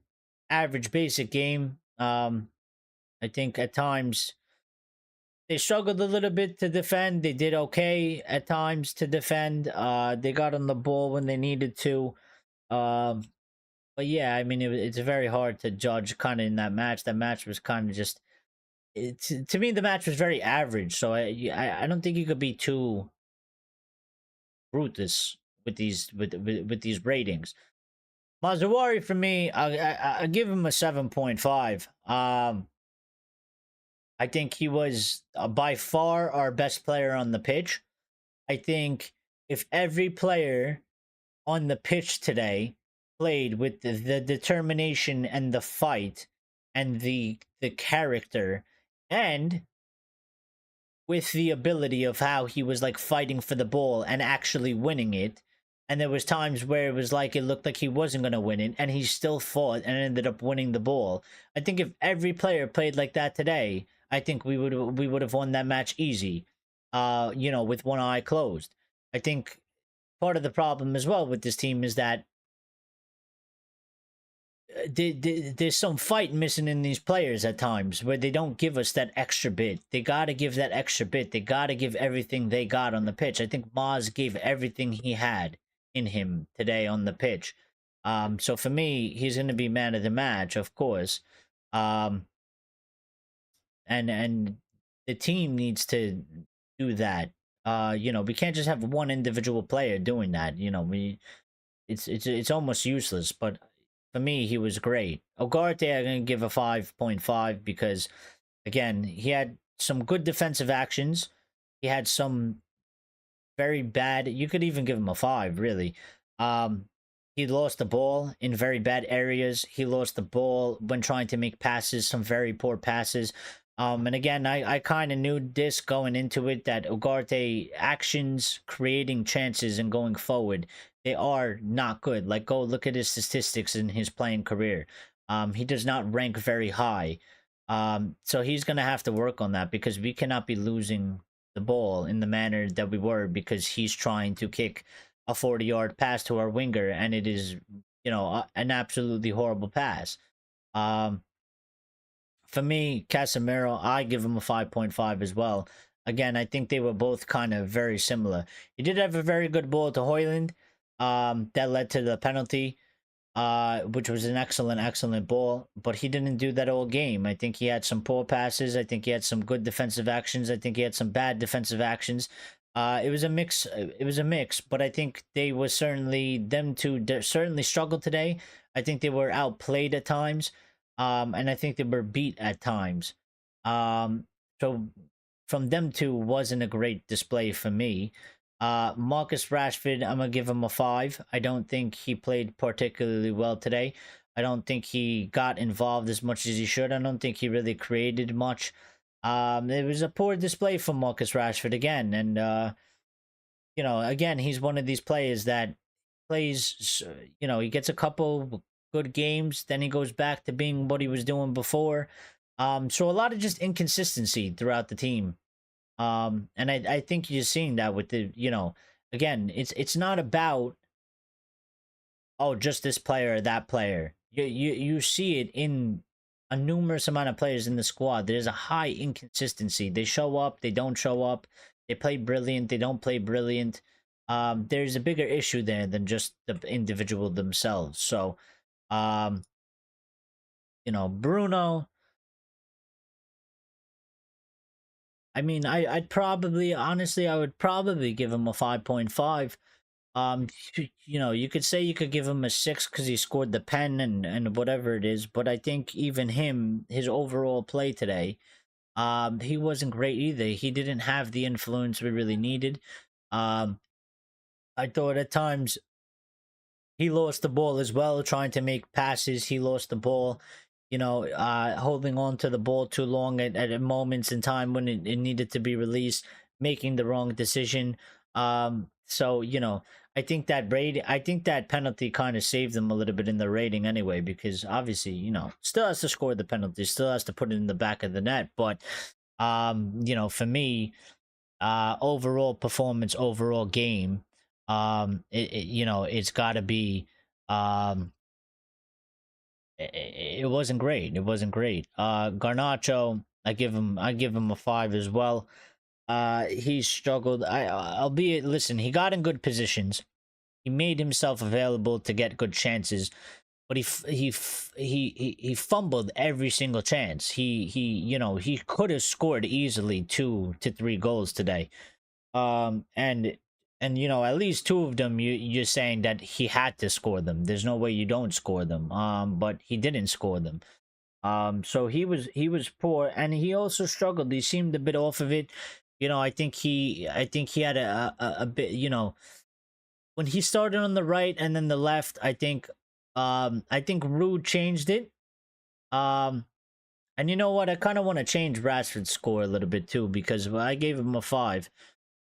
average, basic game. I think at times they struggled a little bit to defend. They did okay at times to defend. They got on the ball when they needed to. Um, but yeah, I mean, it's very hard to judge kind of in that match. That match was kind of just. To me, the match was very average. So I don't think you could be too ruthless with these ratings. Mazawari for me, I give him a 7.5. I think he was by far our best player on the pitch. I think if every player on the pitch today played with the determination and the fight and the character, and with the ability of how he was like fighting for the ball and actually winning it, and there was times where it was like it looked like he wasn't going to win it and he still fought and ended up winning the ball. I think if every player played like that today, I think we would have won that match easy, with one eye closed. I think part of the problem as well with this team is that there's some fight missing in these players at times where they don't give us that extra bit. They got to give that extra bit. They got to give everything they got on the pitch. I think Maz gave everything he had in him today on the pitch. So for me, he's going to be man of the match, of course. And the team needs to do that. We can't just have one individual player doing that. It's almost useless. But for me, he was great. Ugarte, I'm gonna give a 5.5 because, again, he had some good defensive actions. He had some very bad. You could even give him a 5, really. He lost the ball in very bad areas. He lost the ball when trying to make passes, some very poor passes. And again, I kind of knew this going into it, that Ugarte actions, creating chances, and going forward, they are not good. Like, go look at his statistics in his playing career. He does not rank very high. So he's going to have to work on that because we cannot be losing the ball in the manner that we were because he's trying to kick a 40-yard pass to our winger, and it is, an absolutely horrible pass. For me, Casemiro, I give him a 5.5 as well. Again, I think they were both kind of very similar. He did have a very good ball to Højlund that led to the penalty, which was an excellent ball. But he didn't do that all game. I think he had some poor passes. I think he had some good defensive actions. I think he had some bad defensive actions. It was a mix. It was a mix, but I think they were them two certainly struggled today. I think they were outplayed at times. And I think they were beat at times. So from them two wasn't a great display for me. Marcus Rashford, I'm going to give him a 5. I don't think he played particularly well today. I don't think he got involved as much as he should. I don't think he really created much. It was a poor display from Marcus Rashford again. And, again, he's one of these players that plays, he gets a couple good games, then he goes back to being what he was doing before. So a lot of just inconsistency throughout the team. And I think you're seeing that with the, again, it's not about, just this player or that player. You see it in a numerous amount of players in the squad. There's a high inconsistency. They show up, they don't show up. They play brilliant, they don't play brilliant. There's a bigger issue there than just the individual themselves. So, Bruno, I mean, I'd probably, honestly, I would probably give him a 5.5. You could say you could give him a 6 because he scored the pen and whatever it is, but I think even his overall play today, he wasn't great either. He didn't have the influence we really needed. I thought at times he lost the ball as well, trying to make passes. He lost the ball, holding on to the ball too long at moments in time when it needed to be released, making the wrong decision. So, I think that penalty kind of saved them a little bit in the rating anyway, because obviously, still has to score the penalty, still has to put it in the back of the net. But, for me, overall performance, overall game, it's got to be, it wasn't great. It wasn't great. Garnacho, I give him a 5 as well. He struggled. Albeit, listen, he got in good positions. He made himself available to get good chances, but he fumbled every single chance. He could have scored easily 2 to 3 goals today. And at least 2 of them you're saying that he had to score them. There's no way you don't score them. But he didn't score them. So he was poor, and he also struggled. He seemed a bit off of it. I think he had a bit, when he started on the right and then the left, I think Ruud changed it. And you know what? I kind of want to change Rashford's score a little bit too, because I gave him a 5.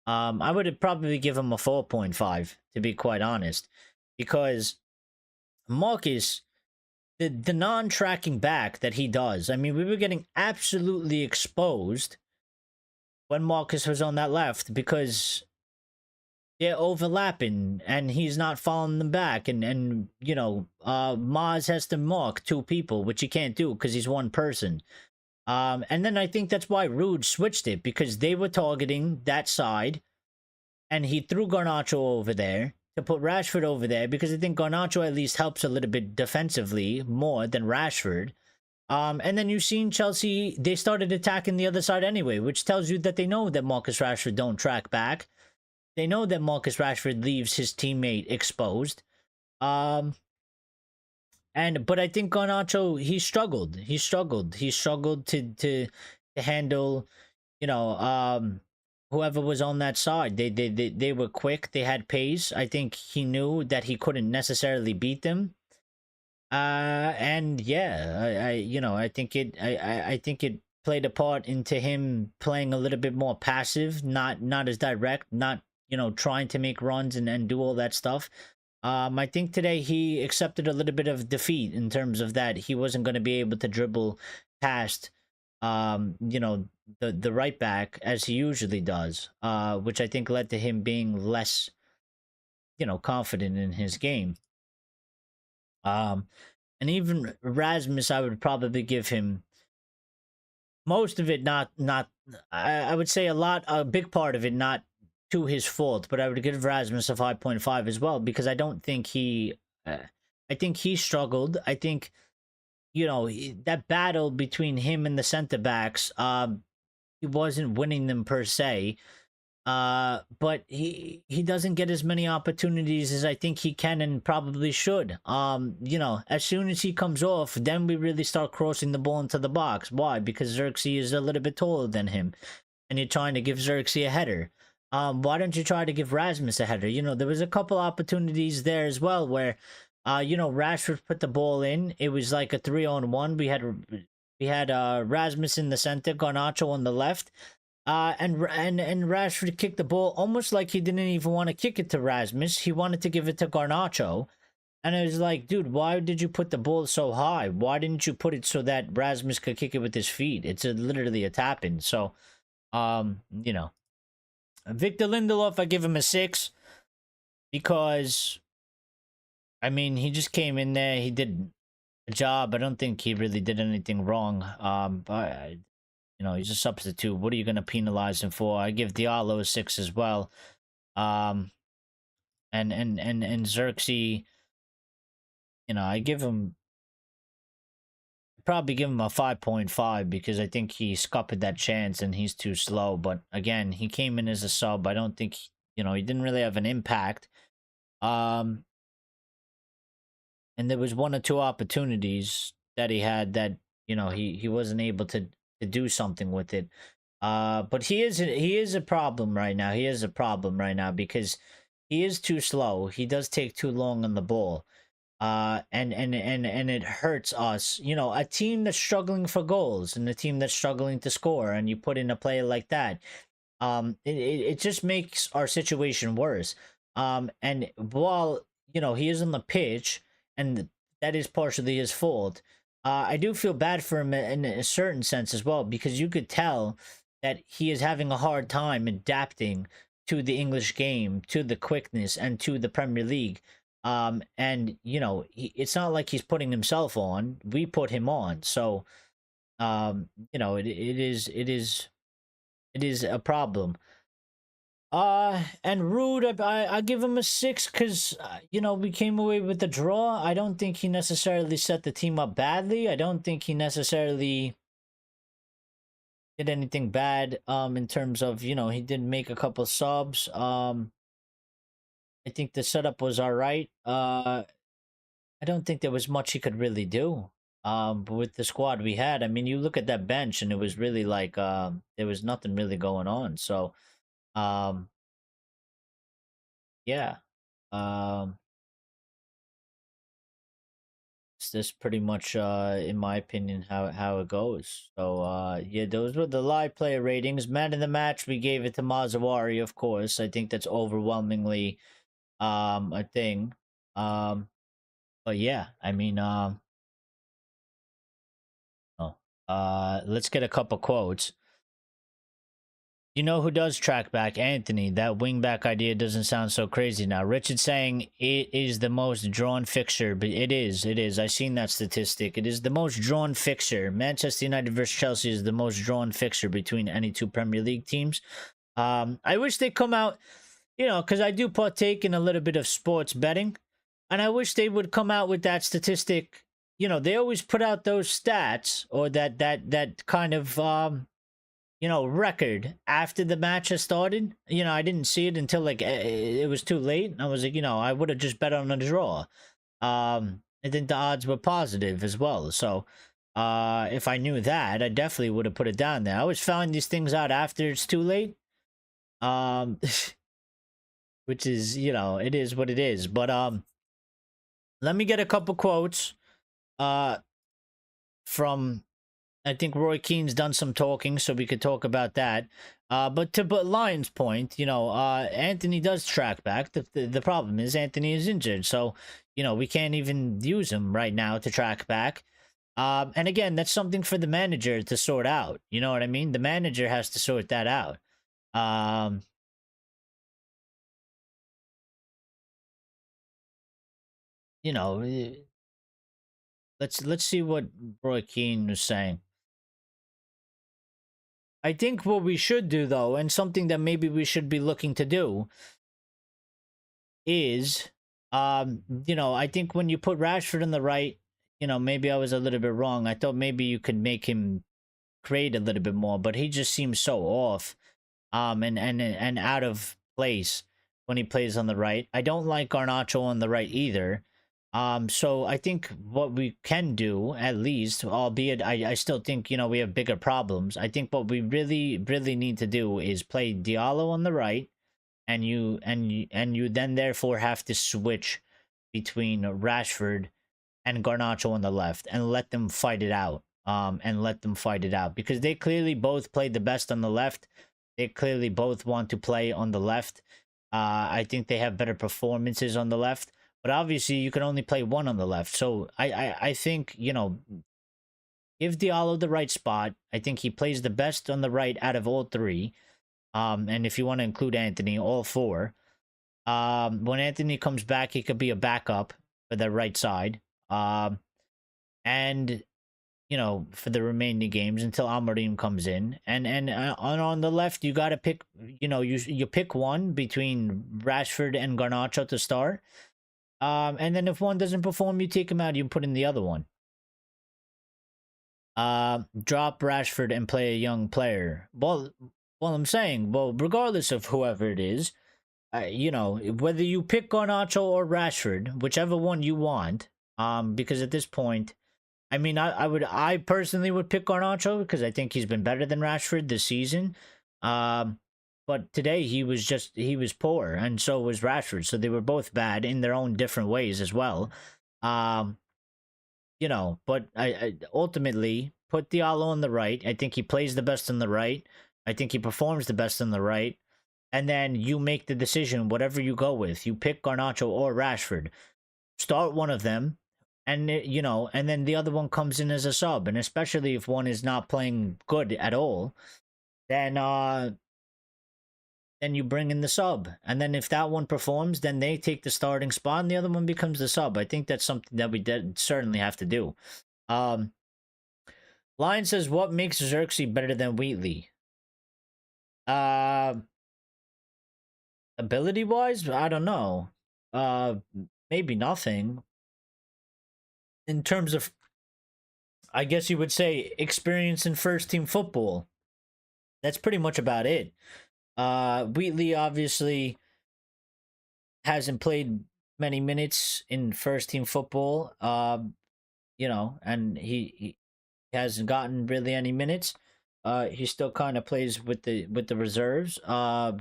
I would probably give him a 4.5, to be quite honest, because Marcus, the non-tracking back that he does, I mean, we were getting absolutely exposed when Marcus was on that left, because they're overlapping and he's not following them back, and Maz has to mark two people, which he can't do because he's one person. And then I think that's why Ruud switched it, because they were targeting that side, and he threw Garnacho over there to put Rashford over there, because I think Garnacho at least helps a little bit defensively more than Rashford. And then you've seen Chelsea, they started attacking the other side anyway, which tells you that they know that Marcus Rashford don't track back. They know that Marcus Rashford leaves his teammate exposed. Um, but I think Garnacho, he struggled. He struggled. He struggled to handle, you know, whoever was on that side. They were quick. They had pace. I think he knew that he couldn't necessarily beat them. And yeah, I think I think it played a part into him playing a little bit more passive, not as direct, not trying to make runs and do all that stuff. I think today he accepted a little bit of defeat in terms of that he wasn't going to be able to dribble past, the right back as he usually does, which I think led to him being less, confident in his game. Um, and even Rasmus, I would probably give him most of it, not I would say a big part of it not to his fault, but I would give Rasmus a 5.5 as well, because I don't think I think he struggled. I think that battle between him and the center backs, he wasn't winning them per se. But he doesn't get as many opportunities as I think he can and probably should. As soon as he comes off, then we really start crossing the ball into the box. Why? Because Xerxes is a little bit taller than him, and you're trying to give Xerxes a header. Why don't you try to give Rasmus a header? There was a couple opportunities there as well where, Rashford put the ball in. It was like a 3-on-1. We had Rasmus in the center, Garnacho on the left. And Rashford kicked the ball almost like he didn't even want to kick it to Rasmus. He wanted to give it to Garnacho. And it was like, dude, why did you put the ball so high? Why didn't you put it so that Rasmus could kick it with his feet? It's literally a tap-in. So, um, you know, Victor Lindelof, I give him a 6 because, I mean, he just came in there. He did a job. I don't think he really did anything wrong. But he's a substitute. What are you going to penalize him for? I give Diallo a 6 as well. And Xerxes, I probably give him a 5.5 because I think he scuppered that chance and he's too slow. But again, he came in as a sub. I don't think, he didn't really have an impact. And there was one or two opportunities that he had that, he wasn't able to do something with it. But he is a problem right now. He is a problem right now because he is too slow. He does take too long on the ball. And it hurts us. A team that's struggling for goals and a team that's struggling to score, and you put in a player like that, it just makes our situation worse. And while he is on the pitch, and that is partially his fault, I do feel bad for him in a certain sense as well, because you could tell that he is having a hard time adapting to the English game, to the quickness, and to the Premier League. And it's not like he's putting himself on. We put him on. So, it is a problem. And Ruud, I give him a 6 because, we came away with the draw. I don't think he necessarily set the team up badly. I don't think he necessarily did anything bad, in terms of, he did make a couple subs. I think the setup was all right. I don't think there was much he could really do. But with the squad we had, I mean, you look at that bench and it was really like, there was nothing really going on. So, um, yeah. Um, it's just pretty much, in my opinion, how it goes. So, yeah, those were the live player ratings. Man of the match, we gave it to Mazawari, of course. I think that's overwhelmingly, a thing. But yeah, I mean, oh, let's get a couple quotes. You know who does track back? Anthony. That wingback idea doesn't sound so crazy now. Richard saying it is the most drawn fixture, but it is. It is. I've seen that statistic. It is the most drawn fixture. Manchester United versus Chelsea is the most drawn fixture between any two Premier League teams. I wish they come out, because I do partake in a little bit of sports betting, and I wish they would come out with that statistic. They always put out those stats or that kind of record after the match has started. I didn't see it until like it was too late. I was like, I would have just bet on a draw. I think the odds were positive as well. So if I knew that, I definitely would have put it down there. I always found these things out after it's too late. Which is, it is what it is. But let me get a couple quotes from, I think Roy Keane's done some talking, so we could talk about that. But to Lion's point, Anthony does track back. The problem is Anthony is injured, so we can't even use him right now to track back. And again, that's something for the manager to sort out. You know what I mean? The manager has to sort that out. Let's see what Roy Keane was saying. I think what we should do, though, and something that maybe we should be looking to do, is, I think when you put Rashford on the right, maybe I was a little bit wrong. I thought maybe you could make him create a little bit more, but he just seems so off, and out of place when he plays on the right. I don't like Garnacho on the right either. So I think what we can do, at least, albeit I still think, we have bigger problems. I think what we really, really need to do is play Diallo on the right, and you then therefore have to switch between Rashford and Garnacho on the left and let them fight it out. Because they clearly both played the best on the left. They clearly both want to play on the left. I think they have better performances on the left. But obviously, you can only play one on the left. So I think, give Diallo the right spot. I think he plays the best on the right out of all three. And if you want to include Anthony, all four. When Anthony comes back, he could be a backup for the right side. And, for the remaining games until Amorim comes in. And on the left, you got to pick, you pick one between Rashford and Garnacho to start. And then if one doesn't perform, you take him out, you put in the other one. Drop Rashford and play a young player. Well, I'm saying, regardless of whoever it is, whether you pick Garnacho or Rashford, whichever one you want, because at this point, I mean, I personally would pick Garnacho because I think he's been better than Rashford this season. But today he was poor, and so was Rashford. So they were both bad in their own different ways as well. But I ultimately put Diallo on the right. I think he plays the best on the right. I think he performs the best on the right. And then you make the decision, whatever you go with. You pick Garnacho or Rashford. Start one of them, and and then the other one comes in as a sub. And especially if one is not playing good at all, then you bring in the sub. And then if that one performs, then they take the starting spot and the other one becomes the sub. I think that's something that we certainly have to do. Lion says, what makes Xerxes better than Wheatley? Ability-wise, I don't know. Maybe nothing. In terms of, I guess you would say, experience in first-team football. That's pretty much about it. Wheatley obviously hasn't played many minutes in first team football. And he hasn't gotten really any minutes. He still kind of plays with the reserves.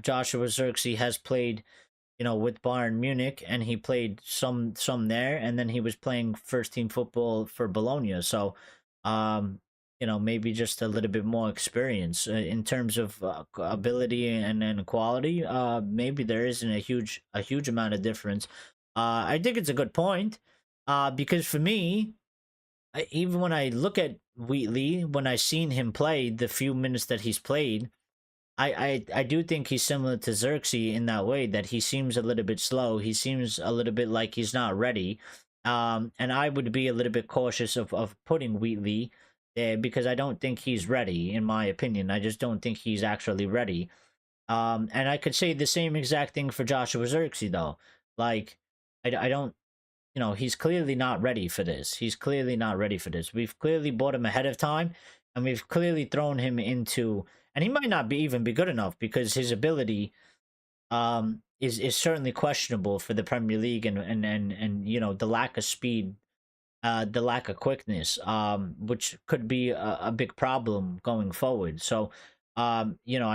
Joshua Xerxes has played, with Bayern Munich, and he played some there, and then he was playing first team football for Bologna. So, maybe just a little bit more experience in terms of ability and quality. Maybe there isn't a huge amount of difference. I think it's a good point, because for me, even when I look at Wheatley, when I seen him play the few minutes that he's played, I do think he's similar to Xerxes in that way, that he seems a little bit slow. He seems a little bit like he's not ready. And I would be a little bit cautious of putting Wheatley there because I don't think he's ready, in my opinion. I just don't think he's actually ready. And I could say the same exact thing for Joshua Xerxes, though. Like, I don't, he's clearly not ready for this. He's clearly not ready for this. We've clearly bought him ahead of time, and we've clearly thrown him into, and he might not be even be good enough because his ability is certainly questionable for the Premier League, and the lack of speed, the lack of quickness, which could be a big problem going forward. So, I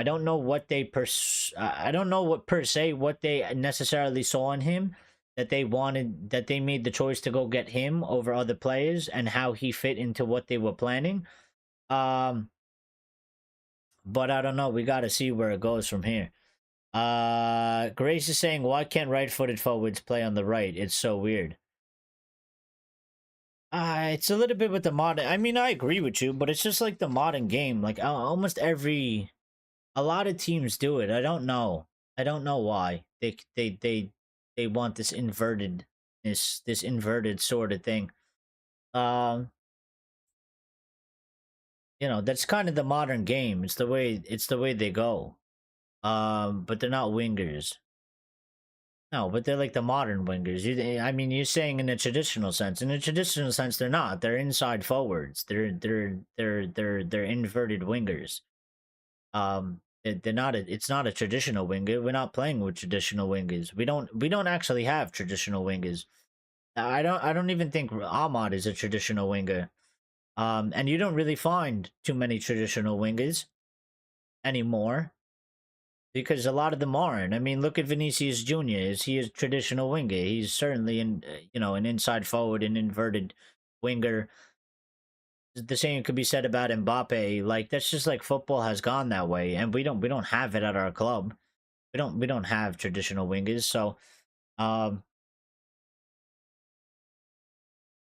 don't know what I don't know what per se what they necessarily saw in him that they wanted, that they made the choice to go get him over other players, and how he fit into what they were planning. Um, but I don't know. We got to see where it goes from here. Grace is saying, why can't right-footed forwards play on the right? It's so weird. It's a little bit with the modern. I mean, I agree with you, but it's just like the modern game. Like almost a lot of teams do it. I don't know. I don't know why they want this inverted sort of thing. Um, that's kind of the modern game. It's the way they go. But they're not wingers. No, but they're like the modern wingers. I mean, you're saying in a traditional sense. In a traditional sense, they're not. They're inside forwards. They're inverted wingers. They're not. It's not a traditional winger. We're not playing with traditional wingers. We don't actually have traditional wingers. I don't even think Ahmad is a traditional winger. And you don't really find too many traditional wingers anymore, because a lot of them aren't. I mean, look at Vinicius Junior. Is he a traditional winger? He's certainly an inside forward, an inverted winger. The same could be said about Mbappe. Like, that's just like football has gone that way, and we don't have it at our club. We don't have traditional wingers. So, um,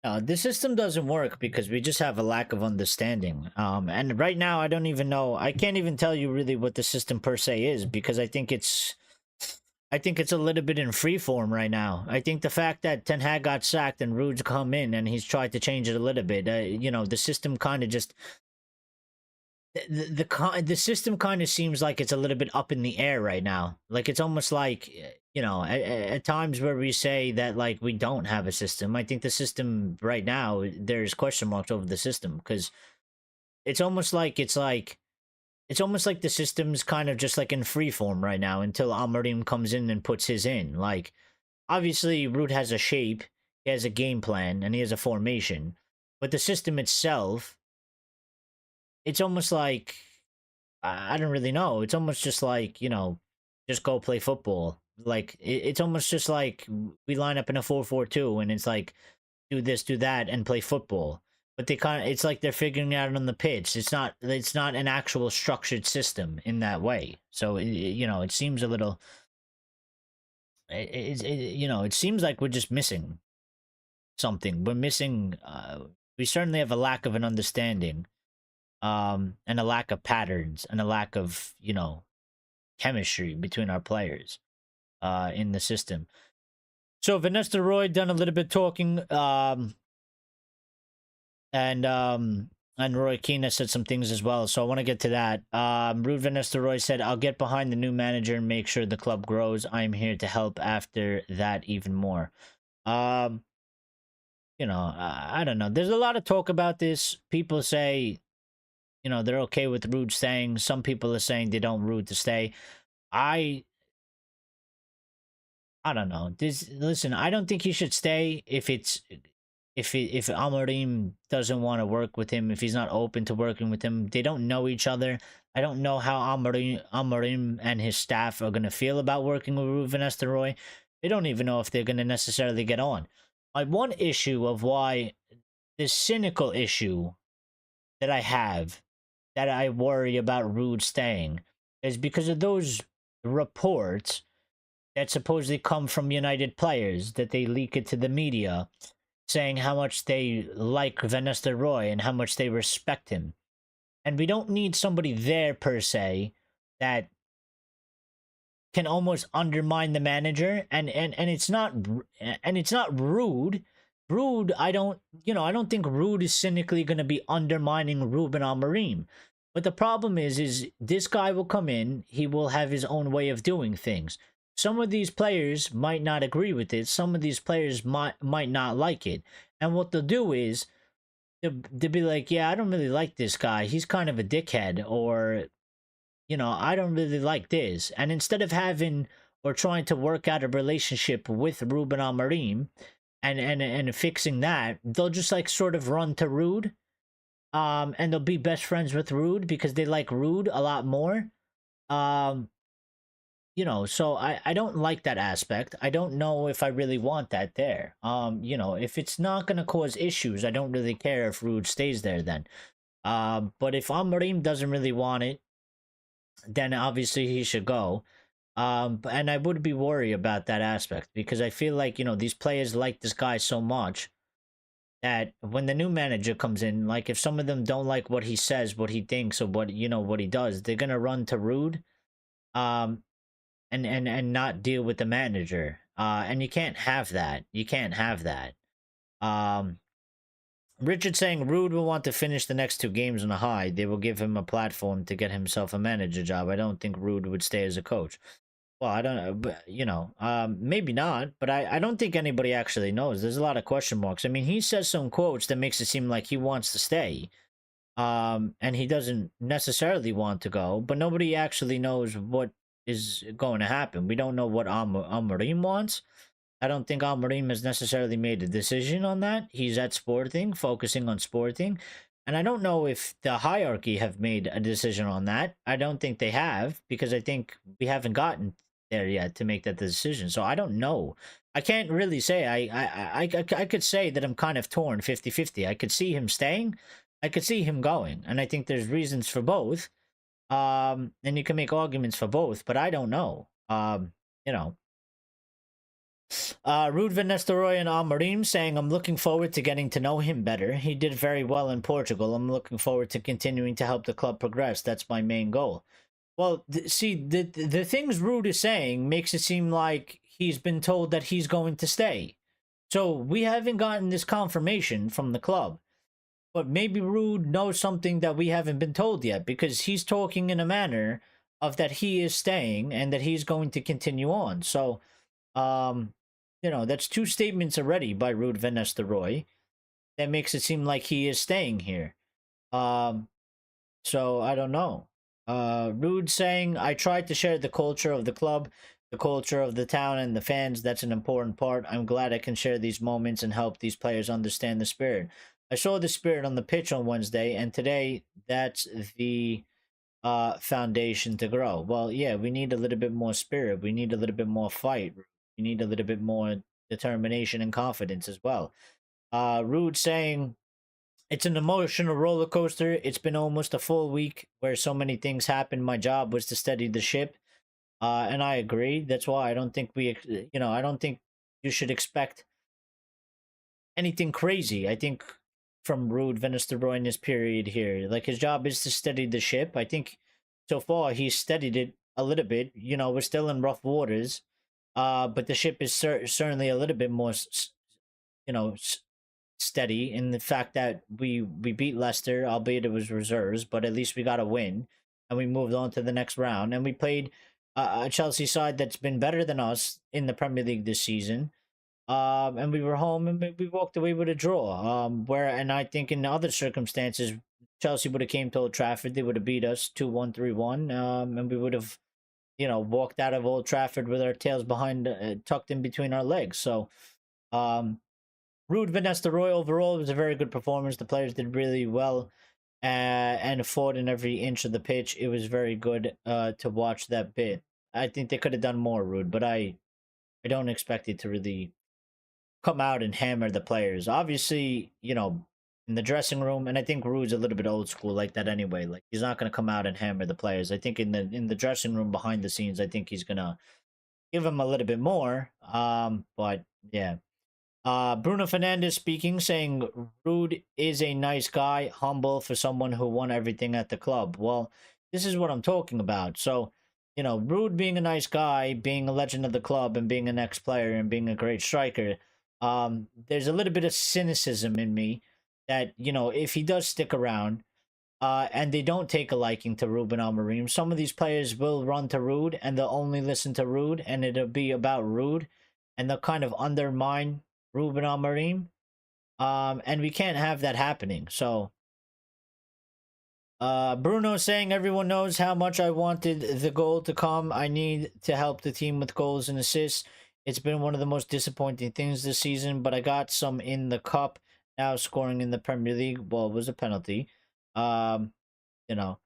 the system doesn't work because we just have a lack of understanding. And right now, I don't even know. I can't even tell you really what the system per se is, because I think it's a little bit in free form right now. I think the fact that Ten Hag got sacked and Ruud's come in and he's tried to change it a little bit, the system kind of just the system kind of seems like it's a little bit up in the air right now. Like, it's almost like, at times where we say that, like, we don't have a system. I think the system right now, there's question marks over the system, because it's almost like the system's kind of just like in free form right now until Amorim comes in and puts his in. Like, obviously, Ruud has a shape, he has a game plan, and he has a formation. But the system itself, it's almost like, I don't really know. It's almost just like, just go play football. Like, it's almost just like we line up in a 4-4-2, and it's like, do this, do that, and play football. But it's like they're figuring it out on the pitch. It's not an actual structured system in that way. So, it seems a little, it seems like we're just missing something. We're missing, we certainly have a lack of an understanding, and a lack of patterns, and a lack of, chemistry between our players, in the system. So Vanessa Roy done a little bit talking, and Roy Keane has said some things as well, so I want to get to that. Ruud van Nistelrooy said, I'll get behind the new manager and make sure the club grows. I'm here to help after that even more. I don't know. There's a lot of talk about this. People say, they're okay with Ruud staying. Some people are saying they don't Ruud to stay. I don't know. Listen, I don't think he should stay if Amorim doesn't want to work with him, if he's not open to working with him. They don't know each other. I don't know how Amorim and his staff are going to feel about working with Ruud van Nistelrooy. They don't even know if they're going to necessarily get on. My one issue of why, this cynical issue that I have, that I worry about Ruud staying, is because of those reports that supposedly come from United players, that they leak it to the media, saying how much they like Van Nistelrooy and how much they respect him. And we don't need somebody there per se that can almost undermine the manager, and it's not, and it's not Ruud. Ruud, I don't think Ruud is cynically going to be undermining Ruben Amorim. But the problem is this guy will come in, he will have his own way of doing things. Some of these players might not agree with it. Some of these players might not like it. And what they'll do is they'll be like, yeah, I don't really like this guy. He's kind of a dickhead, or I don't really like this. And instead of having or trying to work out a relationship with Ruben Amorim and fixing that, they'll just like sort of run to Ruud. And they'll be best friends with Ruud because they like Ruud a lot more. Um, so I don't like that aspect. I don't know if I really want that there. If it's not gonna cause issues, I don't really care if Ruud stays there then. But if Amorim doesn't really want it, then obviously he should go. And I would be worried about that aspect because I feel like, these players like this guy so much that when the new manager comes in, like if some of them don't like what he says, what he thinks, or what he does, they're gonna run to Ruud, um, and not deal with the manager. And you can't have that. You can't have that. Um, Richard saying Ruud will want to finish the next two games on a high. They will give him a platform to get himself a manager job. I don't think Ruud would stay as a coach. Well, I don't know, but maybe not. But I don't think anybody actually knows. There's a lot of question marks. I mean, he says some quotes that makes it seem like he wants to stay, and he doesn't necessarily want to go. But nobody actually knows what is going to happen. We don't know what Amorim wants. I don't think Amorim has necessarily made a decision on that. He's at Sporting, focusing on Sporting. And I don't know if the hierarchy have made a decision on that. I don't think they have, because I think we haven't gotten there yet to make that decision. So I don't know. I can't really say. I could say that I'm kind of torn 50-50. I could see him staying. I could see him going. And I think there's reasons for both. And you can make arguments for both, but I don't know. You know, Ruud van Nistelrooy and Amorim saying, I'm looking forward to getting to know him better. He did very well in Portugal. I'm looking forward to continuing to help the club progress. That's my main goal. Well, the things Ruud is saying makes it seem like he's been told that he's going to stay. So we haven't gotten this confirmation from the club. But maybe Ruud knows something that we haven't been told yet, because he's talking in a manner of that he is staying and that he's going to continue on. So, that's two statements already by Ruud van Nistelrooy that makes it seem like he is staying here. So I don't know. Ruud saying, I tried to share the culture of the club, the culture of the town, and the fans. That's an important part. I'm glad I can share these moments and help these players understand the spirit. I saw the spirit on the pitch on Wednesday, and today that's the foundation to grow. Well, yeah, we need a little bit more spirit. We need a little bit more fight. We need a little bit more determination and confidence as well. Ruud saying, it's an emotional roller coaster. It's been almost a full week where so many things happened. My job was to steady the ship. And I agree. That's why I don't think I don't think you should expect anything crazy. I think from Ruud van Nistelrooy in this period here, like, his job is to steady the ship. I think so far he's steadied it a little bit. We're still in rough waters, but the ship is certainly a little bit more, steady in the fact that we beat Leicester, albeit it was reserves, but at least we got a win, and we moved on to the next round, and we played a Chelsea side that's been better than us in the Premier League this season. And we were home, and we walked away with a draw. And I think in other circumstances, Chelsea would have came to Old Trafford, they would have beat us 2-1, 3-1, and we would have, walked out of Old Trafford with our tails behind, tucked in between our legs. So, Ruud van Nistelrooy overall, it was a very good performance. The players did really well, and fought in every inch of the pitch. It was very good to watch that bit. I think they could have done more, Ruud, but I don't expect it to really come out and hammer the players. Obviously, in the dressing room, and I think Ruud's a little bit old school like that anyway. Like, he's not going to come out and hammer the players. I think in the dressing room behind the scenes, I think he's going to give them a little bit more. But yeah. Bruno Fernandes speaking, saying Ruud is a nice guy, humble for someone who won everything at the club. Well, this is what I'm talking about. So, Ruud being a nice guy, being a legend of the club, and being an ex-player and being a great striker, there's a little bit of cynicism in me that, if he does stick around, and they don't take a liking to Ruud and Amorim, some of these players will run to Ruud and they'll only listen to Ruud, and it'll be about Ruud, and they'll kind of undermine Ruud and Amorim. And we can't have that happening. So, Bruno saying everyone knows how much I wanted the goal to come. I need to help the team with goals and assists. It's been one of the most disappointing things this season, but I got some in the cup. Now scoring in the Premier League, well, it was a penalty. Um, you know,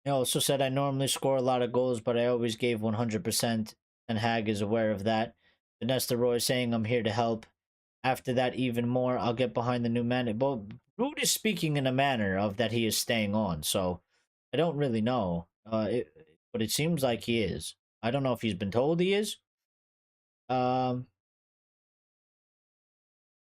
he also said I normally score a lot of goals, but I always gave 100%, and Hag is aware of that. Vanessa Roy saying I'm here to help. After that, even more, I'll get behind the new man. But Ruud is speaking in a manner of that he is staying on, so I don't really know. But it seems like he is. I don't know if he's been told he is.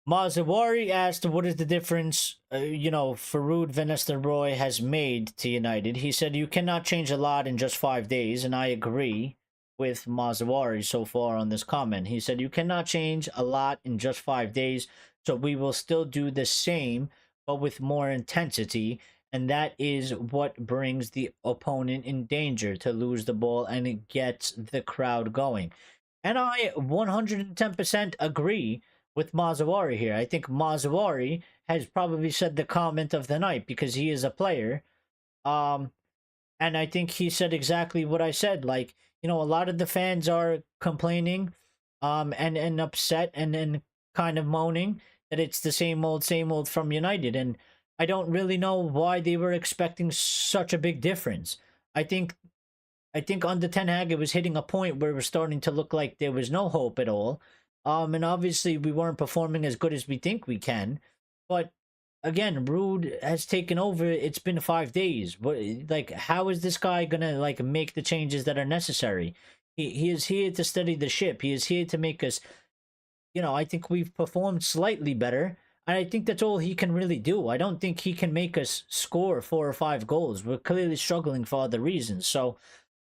Mazawari asked, what is the difference, Faroud Van Nistelrooy has made to United? He said, you cannot change a lot in just 5 days, and I agree with Mazawari so far on this comment. He said, you cannot change a lot in just 5 days, so we will still do the same, but with more intensity, and that is what brings the opponent in danger to lose the ball, and it gets the crowd going. And I 110% agree with Mazawari here. I think Mazawari has probably said the comment of the night because he is a player. And I think he said exactly what I said. Like, a lot of the fans are complaining, and upset and kind of moaning that it's the same old from United. And I don't really know why they were expecting such a big difference. I think under Ten Hag, it was hitting a point where it was starting to look like there was no hope at all. And obviously we weren't performing as good as we think we can. But again, Ruud has taken over. It's been 5 days. How is this guy gonna make the changes that are necessary? He is here to steady the ship. He is here to make us. I think we've performed slightly better. And I think that's all he can really do. I don't think he can make us score 4 or 5 goals. We're clearly struggling for other reasons. So,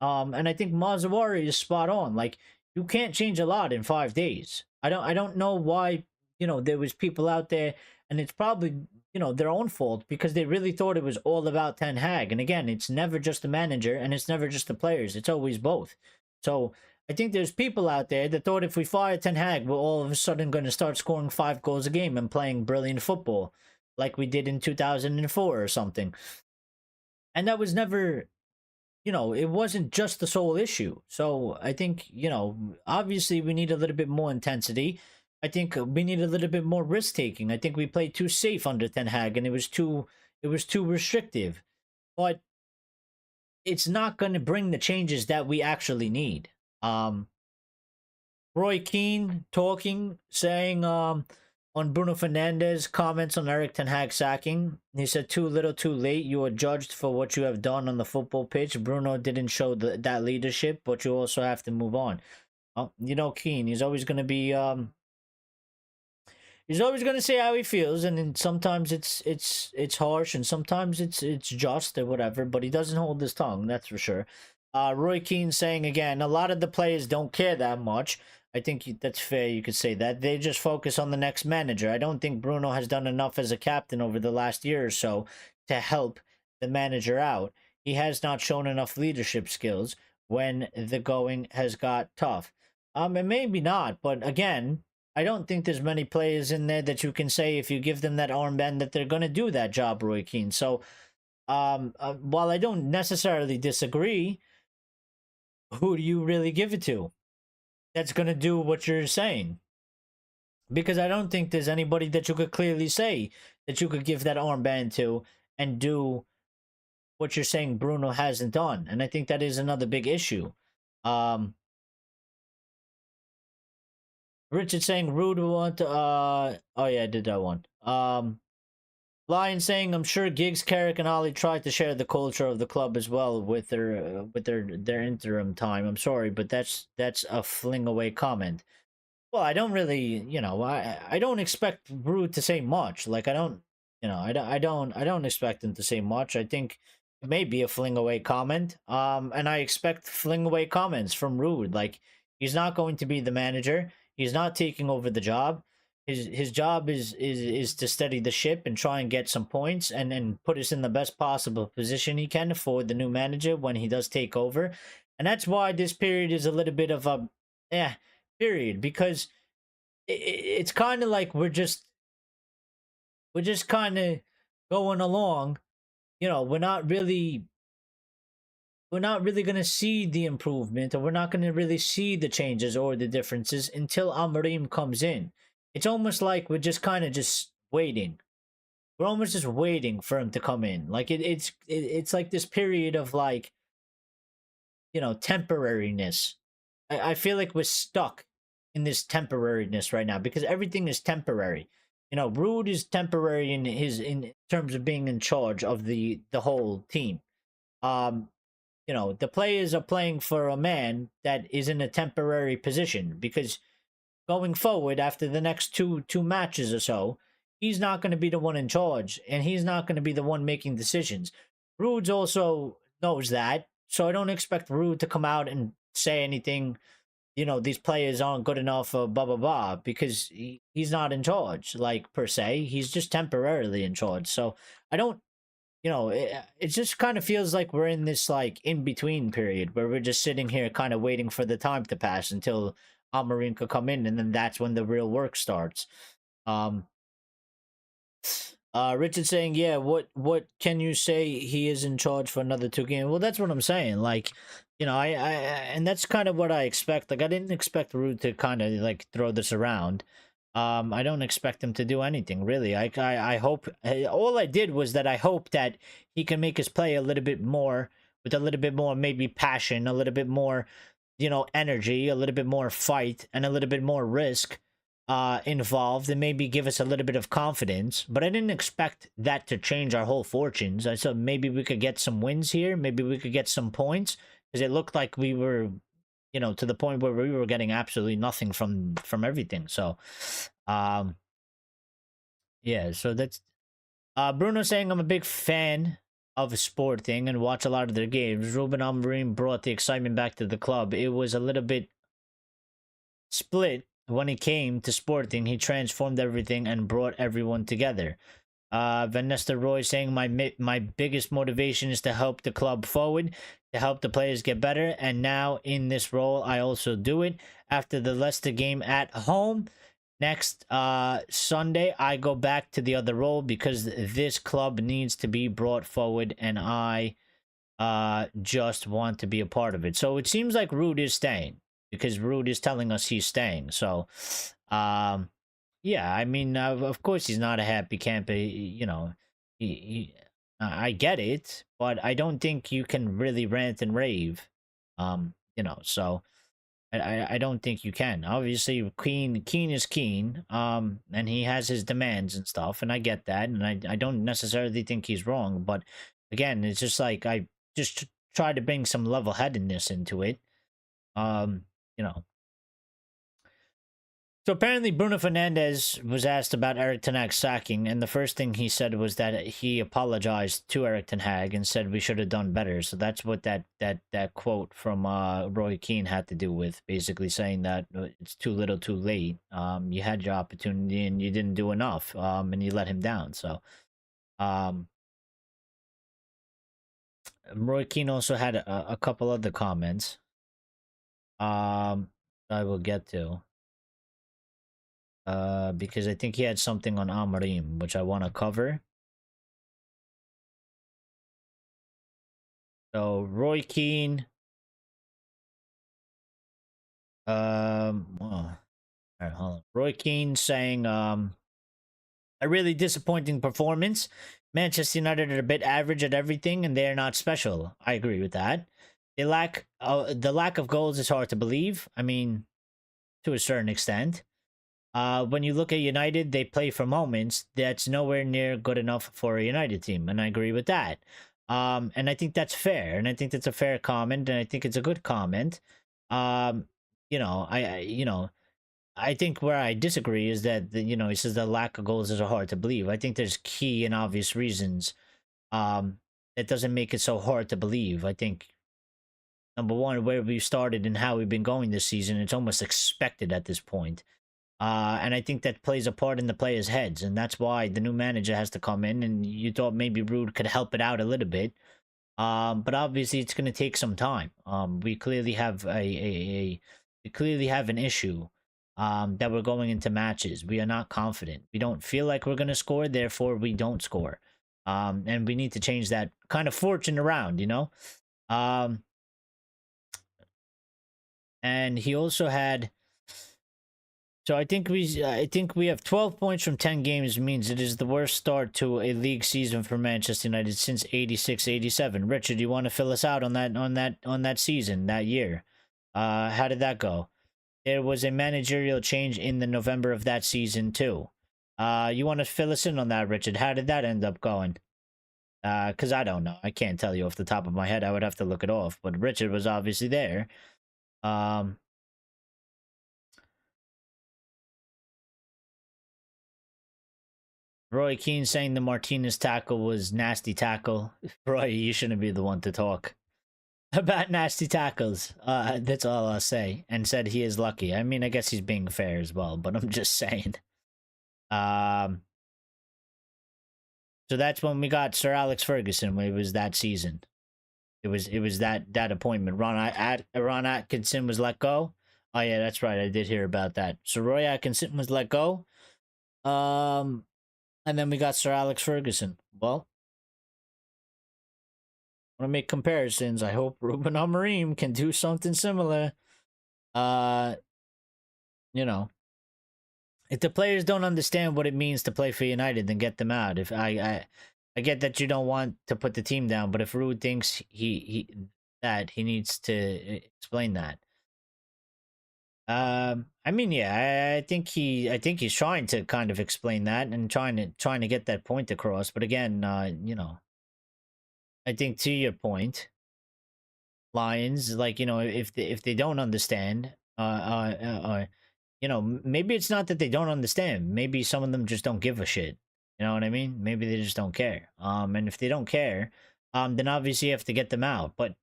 and I think Mazawari is spot on. Like, you can't change a lot in 5 days. I don't know why, there was people out there, and it's probably, their own fault because they really thought it was all about Ten Hag. And again, it's never just the manager and it's never just the players. It's always both. So I think there's people out there that thought if we fire Ten Hag, we're all of a sudden going to start scoring 5 goals a game and playing brilliant football like we did in 2004 or something. And that was never, it wasn't just the sole issue. So I think, obviously we need a little bit more intensity. I think we need a little bit more risk taking. I think we played too safe under Ten Hag, and it was too restrictive. But it's not going to bring the changes that we actually need. Roy Keane saying on Bruno Fernandes comments on Erik Ten Hag sacking. He said, too little, too late. You are judged for what you have done on the football pitch. Bruno didn't show that leadership, but you also have to move on. Keane, he's always going to be he's always going to say how he feels, and then sometimes it's harsh, and sometimes it's just or whatever, but he doesn't hold his tongue, that's for sure. Roy Keane saying again, a lot of the players don't care that much. I think that's fair, you could say that. They just focus on the next manager. I don't think Bruno has done enough as a captain over the last year or so to help the manager out. He has not shown enough leadership skills when the going has got tough. And maybe not, but again, I don't think there's many players in there that you can say if you give them that armband that they're going to do that job, Roy Keane. So, while I don't necessarily disagree, who do you really give it to that's going to do what you're saying? Because I don't think there's anybody that you could clearly say that you could give that armband to and do what you're saying Bruno hasn't done. And I think that is another big issue. Richard saying Ruud will want to, oh yeah, I did that one. Lion saying, I'm sure Giggs, Carrick, and Ollie tried to share the culture of the club as well with their interim time. I'm sorry, but that's a fling away comment. Well, I don't really, I don't expect Ruud to say much. Like, I don't expect him to say much. I think maybe a fling away comment. And I expect fling away comments from Ruud. Like, he's not going to be the manager. He's not taking over the job. His job is to steady the ship and try and get some points and put us in the best possible position he can for the new manager when he does take over. And that's why this period is a little bit of a period, because it's kind of like we're just kind of going along. We're not really going to see the improvement, or we're not going to really see the changes or the differences until Amorim comes in. It's almost like we're just kind of just waiting. We're almost just waiting for him to come in. Like it's like this period of, like, temporariness. I feel like we're stuck in this temporariness right now because everything is temporary. Rude is temporary in terms of being in charge of the whole team. Um, the players are playing for a man that is in a temporary position, because going forward after the next two matches or so, he's not going to be the one in charge, and he's not going to be the one making decisions. Rude also knows that, so I don't expect Rude to come out and say anything. These players aren't good enough, blah blah blah, because he's not in charge, like, per se. He's just temporarily in charge. So I don't it just kind of feels like we're in this, like, in between period where we're just sitting here kind of waiting for the time to pass until Amorim could come in, and then that's when the real work starts. um Richard saying, yeah, what can you say, he is in charge for another 2 games? Well, that's what I'm saying. Like, and that's kind of what I expect. Like, I didn't expect Ruud to kind of, like, throw this around. I don't expect him to do anything, really. I hope, all I did was that I hope that he can make his play a little bit more, with a little bit more, maybe, passion, a little bit more, energy, a little bit more fight, and a little bit more risk involved, and maybe give us a little bit of confidence. But I didn't expect that to change our whole fortunes. I thought maybe we could get some wins here, maybe we could get some points, because it looked like we were, to the point where we were getting absolutely nothing from everything. So yeah, so that's Bruno saying, I'm a big fan of Sporting and watch a lot of their games. Ruben Amorim brought the excitement back to the club. It was a little bit split when he came to Sporting. He transformed everything and brought everyone together. Vanessa Roy saying, my biggest motivation is to help the club forward, to help the players get better, and now in this role I also do it. After the Leicester game at home next Sunday, I go back to the other role because this club needs to be brought forward, and I just want to be a part of it. So it seems like Ruud is staying, because Ruud is telling us he's staying. So yeah, I mean, of course he's not a happy camper. I get it, but I don't think you can really rant and rave. So I don't think you can. Obviously, Keen is Keen, and he has his demands and stuff, and I get that, and I don't necessarily think he's wrong. But again, it's just like, I just try to bring some level-headedness into it. Um, you know, So apparently Bruno Fernandes was asked about Erik Ten Hag's sacking, and the first thing he said was that he apologized to Erik Ten Hag and said we should have done better. So that's what that quote from Roy Keane had to do with, basically saying that it's too little, too late. You had your opportunity and you didn't do enough, and you let him down. So um, Roy Keane also had a couple other comments. I will get to. Because I think he had something on Amorim, which I want to cover. So Roy Keane, all right, hold on. Roy Keane saying, a really disappointing performance. Manchester United are a bit average at everything, and they are not special. I agree with that. The lack of goals is hard to believe. I mean, to a certain extent. When you look at United, they play for moments. That's nowhere near good enough for a United team, and I agree with that. And I think that's fair, and I think that's a fair comment, and I think it's a good comment. Um, I think where I disagree is that he says the lack of goals is hard to believe. I think there's key and obvious reasons. that doesn't make it so hard to believe. I think, number one, where we started and how we've been going this season, it's almost expected at this point. And I think that plays a part in the players' heads, and that's why the new manager has to come in. And you thought maybe Ruud could help it out a little bit, but obviously it's going to take some time. We clearly have we clearly have an issue that we're going into matches. We are not confident. We don't feel like we're going to score, therefore we don't score. And we need to change that kind of fortune around, you know. And he also had. So I think we have 12 points from 10 games, means it is the worst start to a league season for Manchester United since 86-87. Richard, you want to fill us out on that season, that year? How did that go? There was a managerial change in the November of that season too. You want to fill us in on that, Richard? How did that end up going? Because I don't know. I can't tell you off the top of my head. I would have to look it off. But Richard was obviously there. Roy Keane saying the Martinez tackle was nasty tackle. Roy, you shouldn't be the one to talk about nasty tackles. That's all I'll say. And said he is lucky. I mean, I guess he's being fair as well, but I'm just saying. So that's when we got Sir Alex Ferguson. When it was that season. It was that appointment. Ron Atkinson was let go. Oh yeah, that's right. I did hear about that. So Roy Atkinson was let go. And then we got Sir Alex Ferguson. Well, I want to make comparisons. I hope Ruben Amorim can do something similar. You know, if the players don't understand what it means to play for United, then get them out. If I get that you don't want to put the team down, but if Ruud thinks he needs to explain that. I mean, yeah, I think he's trying to kind of explain that and trying to get that point across. But again, you know, I think to your point, Lions, like, you know, if they don't understand, you know, maybe it's not that they don't understand. Maybe some of them just don't give a shit. You know what I mean? Maybe they just don't care. And if they don't care, then obviously you have to get them out. But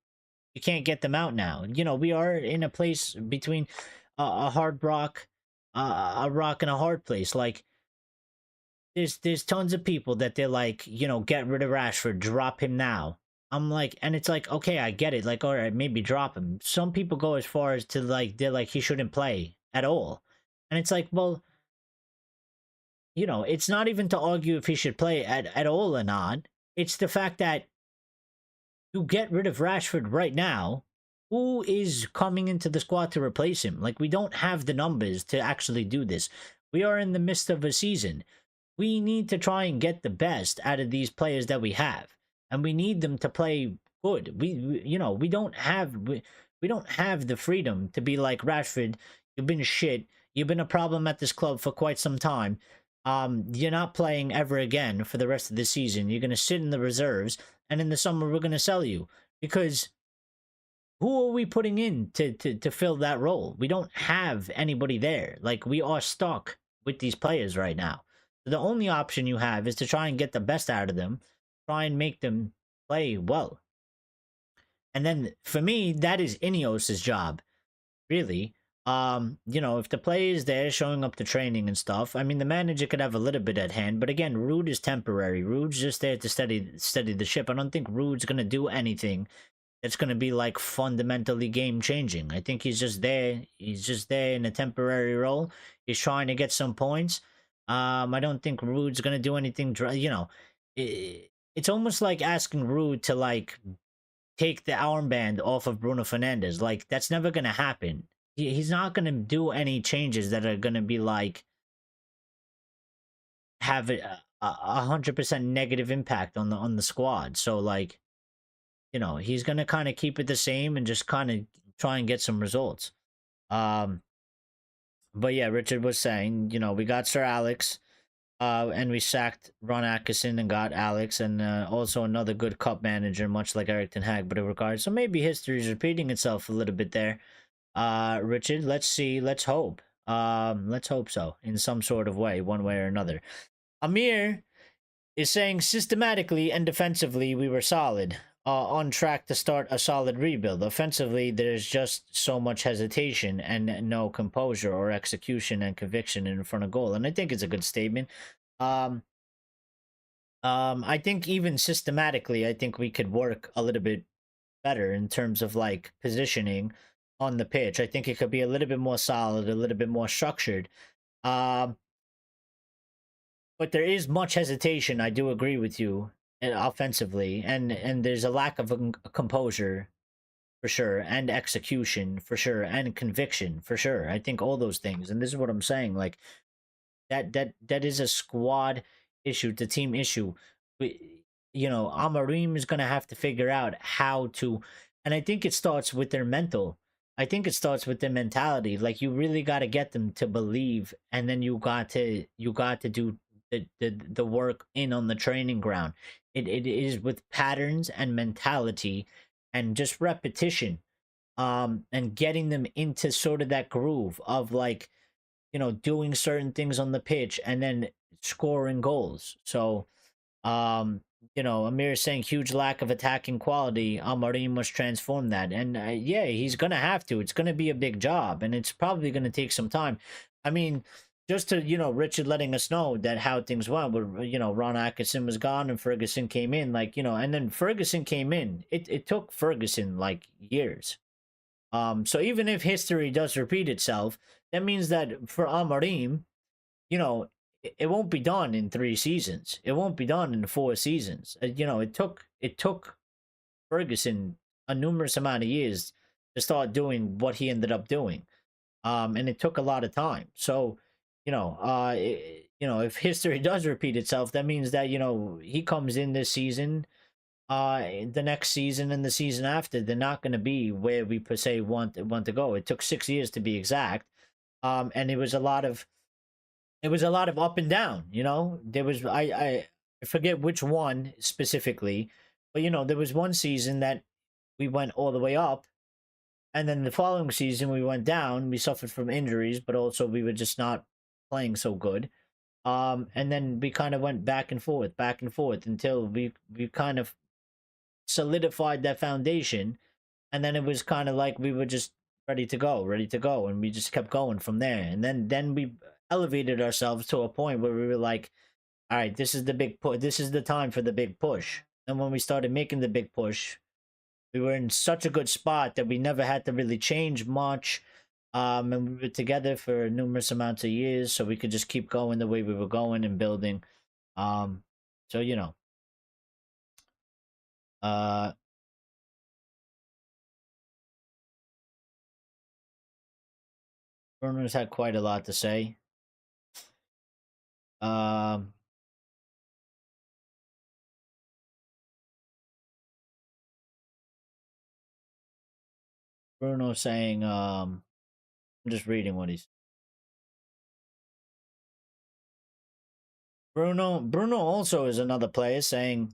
you can't get them out now. You know, we are in a place between a hard rock, a rock and a hard place. Like, there's tons of people that they're like, you know, get rid of Rashford, drop him now. I'm like, and it's like, okay, I get it. Like, all right, maybe drop him. Some people go as far as to like, they're like, he shouldn't play at all. And it's like, well, you know, it's not even to argue if he should play at all or not. It's the fact that you get rid of Rashford right now. Who is coming into the squad to replace him? Like, we don't have the numbers to actually do this. We are in the midst of a season. We need to try and get the best out of these players that we have, and we need them to play good. You know, we don't have the freedom to be like, Rashford, you've been shit. You've been a problem at this club for quite some time. You're not playing ever again for the rest of the season. You're going to sit in the reserves, and in the summer we're going to sell you. Because who are we putting in to fill that role? We don't have anybody there. Like, we are stuck with these players right now. So the only option you have is to try and get the best out of them, try and make them play well. And then for me, that is INEOS' job, really. You know, if the player is there showing up to training and stuff, I mean, the manager could have a little bit at hand, but again, Ruud is temporary. Ruud's just there to steady the ship. I don't think Ruud's gonna do anything that's gonna be like fundamentally game changing. I think he's just there. He's just there in a temporary role. He's trying to get some points. I don't think Ruud's gonna do anything. You know, it's almost like asking Ruud to like take the armband off of Bruno Fernandes. Like, that's never gonna happen. He's not gonna do any changes that are gonna be like have a 100% negative impact on the squad. So like, you know, he's gonna kind of keep it the same and just kind of try and get some results. But yeah, Richard was saying, you know, we got Sir Alex, and we sacked Ron Atkinson and got Alex, and also another good cup manager, much like Erik ten Hag, but in regards. So maybe history is repeating itself a little bit there. Richard, let's see, let's hope. Let's hope so, in some sort of way, one way or another. Amir is saying systematically and defensively we were solid, on track to start a solid rebuild. Offensively, there's just so much hesitation and no composure or execution and conviction in front of goal. And I think it's a good statement. Um, I think even systematically, I think we could work a little bit better in terms of like positioning on the pitch. I think it could be a little bit more solid, a little bit more structured. Um, but there is much hesitation. I do agree with you, offensively, and there's a lack of composure for sure, and execution for sure, and conviction for sure. I think all those things, and this is what I'm saying. Like that is a squad issue, the team issue. Amorim is gonna have to figure out how to, and I think it starts with their mental. I think it starts with their mentality. Like you really got to get them to believe, and then you got to do the work in on the training ground. It is with patterns and mentality, and just repetition, and getting them into sort of that groove of like doing certain things on the pitch and then scoring goals. So, Amir is saying huge lack of attacking quality. Amorim must transform that, and yeah, he's gonna have to. It's gonna be a big job, and it's probably gonna take some time. I mean, just to Richard letting us know that how things went. Where Ron Atkinson was gone and Ferguson came in, like and then Ferguson came in. It took Ferguson like years. So even if history does repeat itself, that means that for Amorim, it won't be done in 3 seasons. It won't be done in 4 seasons. It took Ferguson a numerous amount of years to start doing what he ended up doing. And it took a lot of time. So, if history does repeat itself, that means that he comes in this season, the next season and the season after, they're not going to be where we per se want to go. It took 6 years to be exact, and it was a lot of up and down. There was I forget which one specifically, but there was one season that we went all the way up, and then the following season we went down. We suffered from injuries, but also we were just not playing so good. And then we kind of went back and forth until we kind of solidified that foundation, and then it was kind of like we were just ready to go, and we just kept going from there. And then we elevated ourselves to a point where we were like, all right, this is the big push, this is the time for the big push. And when we started making the big push, we were in such a good spot that we never had to really change much. And we were together for numerous amounts of years, so we could just keep going the way we were going and building. So uh Bruno's had quite a lot to say. Um, Bruno saying, I'm just reading what he's. Bruno also is another player saying,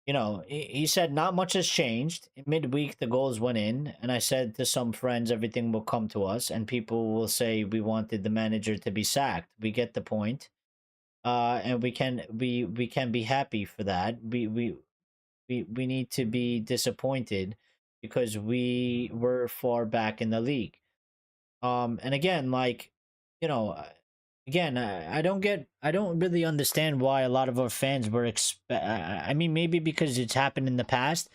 he said not much has changed. In midweek, the goals went in, and I said to some friends, everything will come to us, and people will say we wanted the manager to be sacked. We get the point, and we can be happy for that. We need to be disappointed because we were far back in the league. And again, like, you know, again, I don't really understand why a lot of our fans were I mean, maybe because it's happened in the past,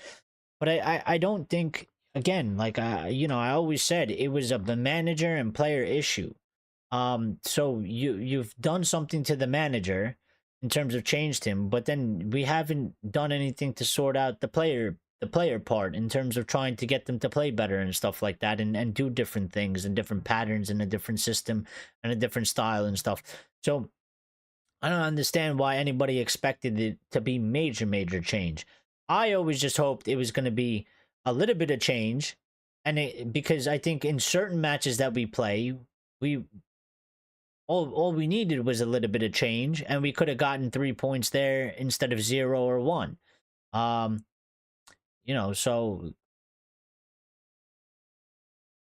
but I don't think, again, like, I always said it was a manager and player issue. So you've done something to the manager in terms of changed him, but then we haven't done anything to sort out the player part in terms of trying to get them to play better and stuff like that, and do different things and different patterns and a different system and a different style and stuff. So I don't understand why anybody expected it to be major change. I always just hoped it was going to be a little bit of change, because I think in certain matches that we play, we all we needed was a little bit of change, and we could have gotten 3 points there instead of 0 or 1. Um, so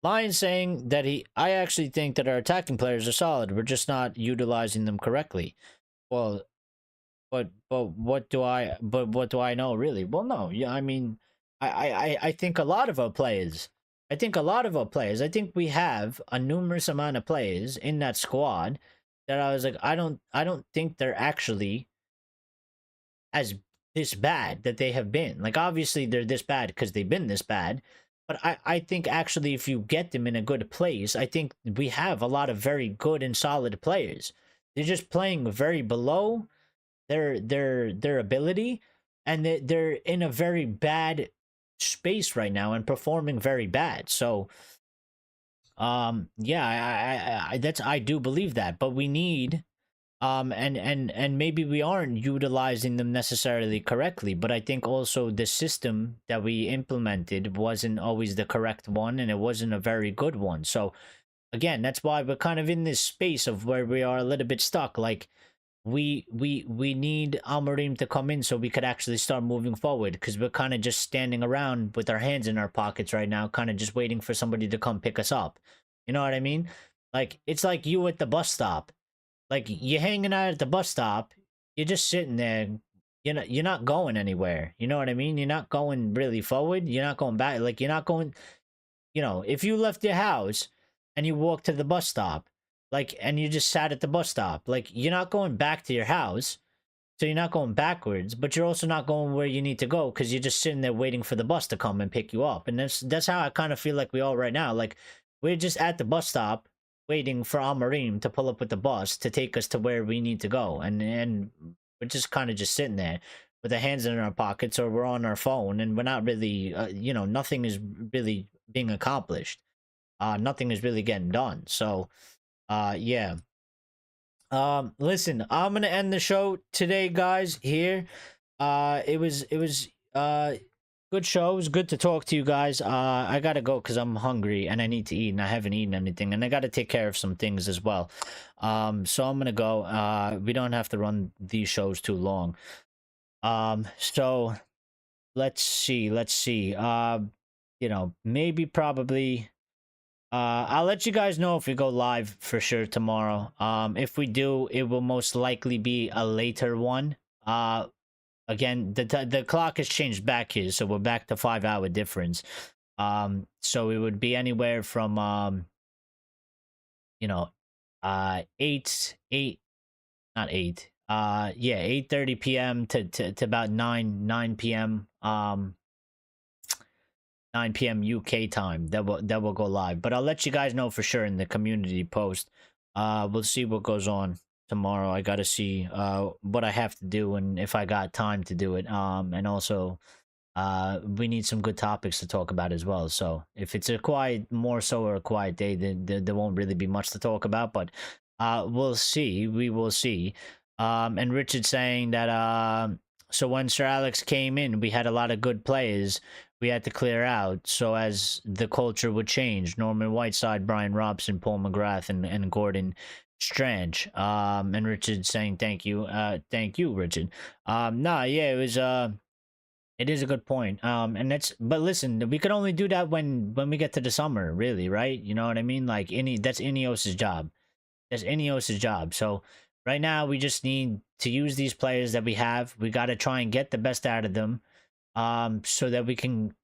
Lion saying that I actually think that our attacking players are solid. We're just not utilizing them correctly. Well, but what do I know really? Well, no, yeah, I mean, I think a lot of our players. I think a lot of our players. I think we have a numerous amount of players in that squad that I was like, I don't think they're actually as this bad that they have been. Like obviously they're this bad because they've been this bad. But I think actually if you get them in a good place, I think we have a lot of very good and solid players. They're just playing very below their ability, and they're in a very bad space right now and performing very bad. So yeah, I that's I do believe that, but we need and maybe we aren't utilizing them necessarily correctly, but I think also the system that we implemented wasn't always the correct one, and it wasn't a very good one. So again, that's why we're kind of in this space of where we are a little bit stuck. Like we need Amorim to come in so we could actually start moving forward, because we're kind of just standing around with our hands in our pockets right now, kind of just waiting for somebody to come pick us up. You know what I mean? Like it's like you at the bus stop. Like you're hanging out at the bus stop, you're just sitting there. You're not going anywhere. You know what I mean? You're not going really forward. You're not going back. Like you're not going. If you left your house and you walked to the bus stop, like, and you just sat at the bus stop, like, you're not going back to your house. So you're not going backwards, but you're also not going where you need to go because you're just sitting there waiting for the bus to come and pick you up. And that's how I kind of feel like we are right now. Like, we're just at the bus stop waiting for Amorim to pull up with the bus to take us to where we need to go. And we're just kind of just sitting there with our hands in our pockets, or we're on our phone, and we're not really, nothing is really being accomplished. Nothing is really getting done. So, yeah. Listen, I'm gonna end the show today, guys. Here, it was good show. It was good to talk to you guys. I gotta go because I'm hungry and I need to eat, and I haven't eaten anything, and I gotta take care of some things as well. So I'm gonna go. We don't have to run these shows too long. So let's see. Let's see. Maybe probably. I'll let you guys know if we go live for sure tomorrow. If we do, it will most likely be a later one. Again, the clock has changed back here, so we're back to 5 hour difference. So it would be anywhere from you know, 8, not 8. Yeah, 8:30 p.m. to about 9 p.m. 9 p.m. UK time that will go live. But I'll let you guys know for sure in the community post. We'll see what goes on tomorrow. I gotta see what I have to do and if I got time to do it. And also we need some good topics to talk about as well. So if it's a more so or a quiet day, then there won't really be much to talk about. But we'll see. We will see. And Richard saying that so when Sir Alex came in, we had a lot of good players we had to clear out so as the culture would change. Norman Whiteside, Brian Robson, Paul McGrath, and Gordon Strange. And Richard saying thank you. Thank you, Richard. Nah, yeah, it is a good point. But listen, we could only do that when we get to the summer, really, right? You know what I mean? Like that's INEOS's job. That's INEOS's job. So right now we just need to use these players that we have. We got to try and get the best out of them, so that we can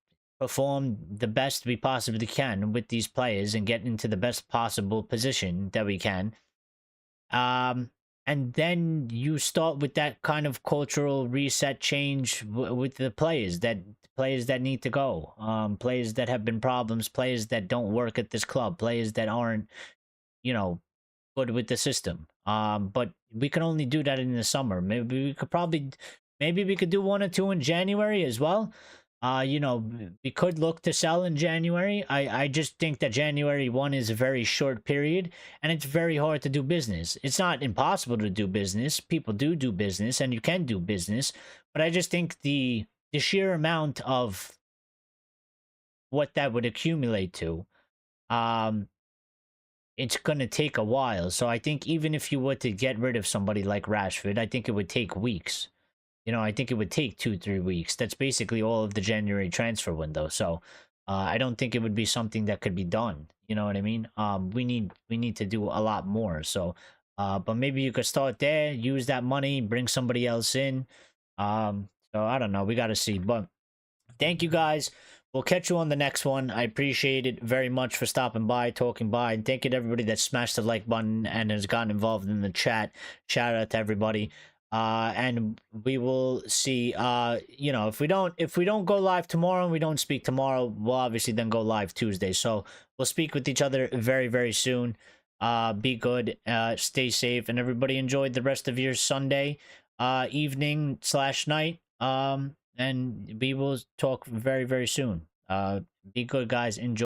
perform the best we possibly can with these players and get into the best possible position that we can. And then you start with that kind of cultural reset change with the players that need to go, players that have been problems, players that don't work at this club, players that aren't, good with the system. But we can only do that in the summer. Maybe we could do 1 or 2 in January as well. We could look to sell in January. I just think that January 1 is a very short period, and it's very hard to do business. It's not impossible to do business. People do business, and you can do business. But I just think the sheer amount of what that would accumulate to, it's going to take a while. So I think even if you were to get rid of somebody like Rashford, I think it would take weeks. I think it would take 2-3 weeks. That's basically all of the January transfer window. So I don't think it would be something that could be done. You know what I mean? We need to do a lot more. So But maybe you could start there, use that money, bring somebody else in. So I don't know. We got to see. But thank you guys. We'll catch you on the next one. I appreciate it very much for stopping by, talking by, and thank you to everybody that smashed the like button and has gotten involved in the chat. Shout out to everybody. And we will see. You know, if we don't go live tomorrow and we don't speak tomorrow, we'll obviously then go live Tuesday. So we'll speak with each other very, very soon. Be good, stay safe, and everybody enjoyed the rest of your Sunday, evening / night. And we will talk very, very soon. Be good, guys. Enjoy.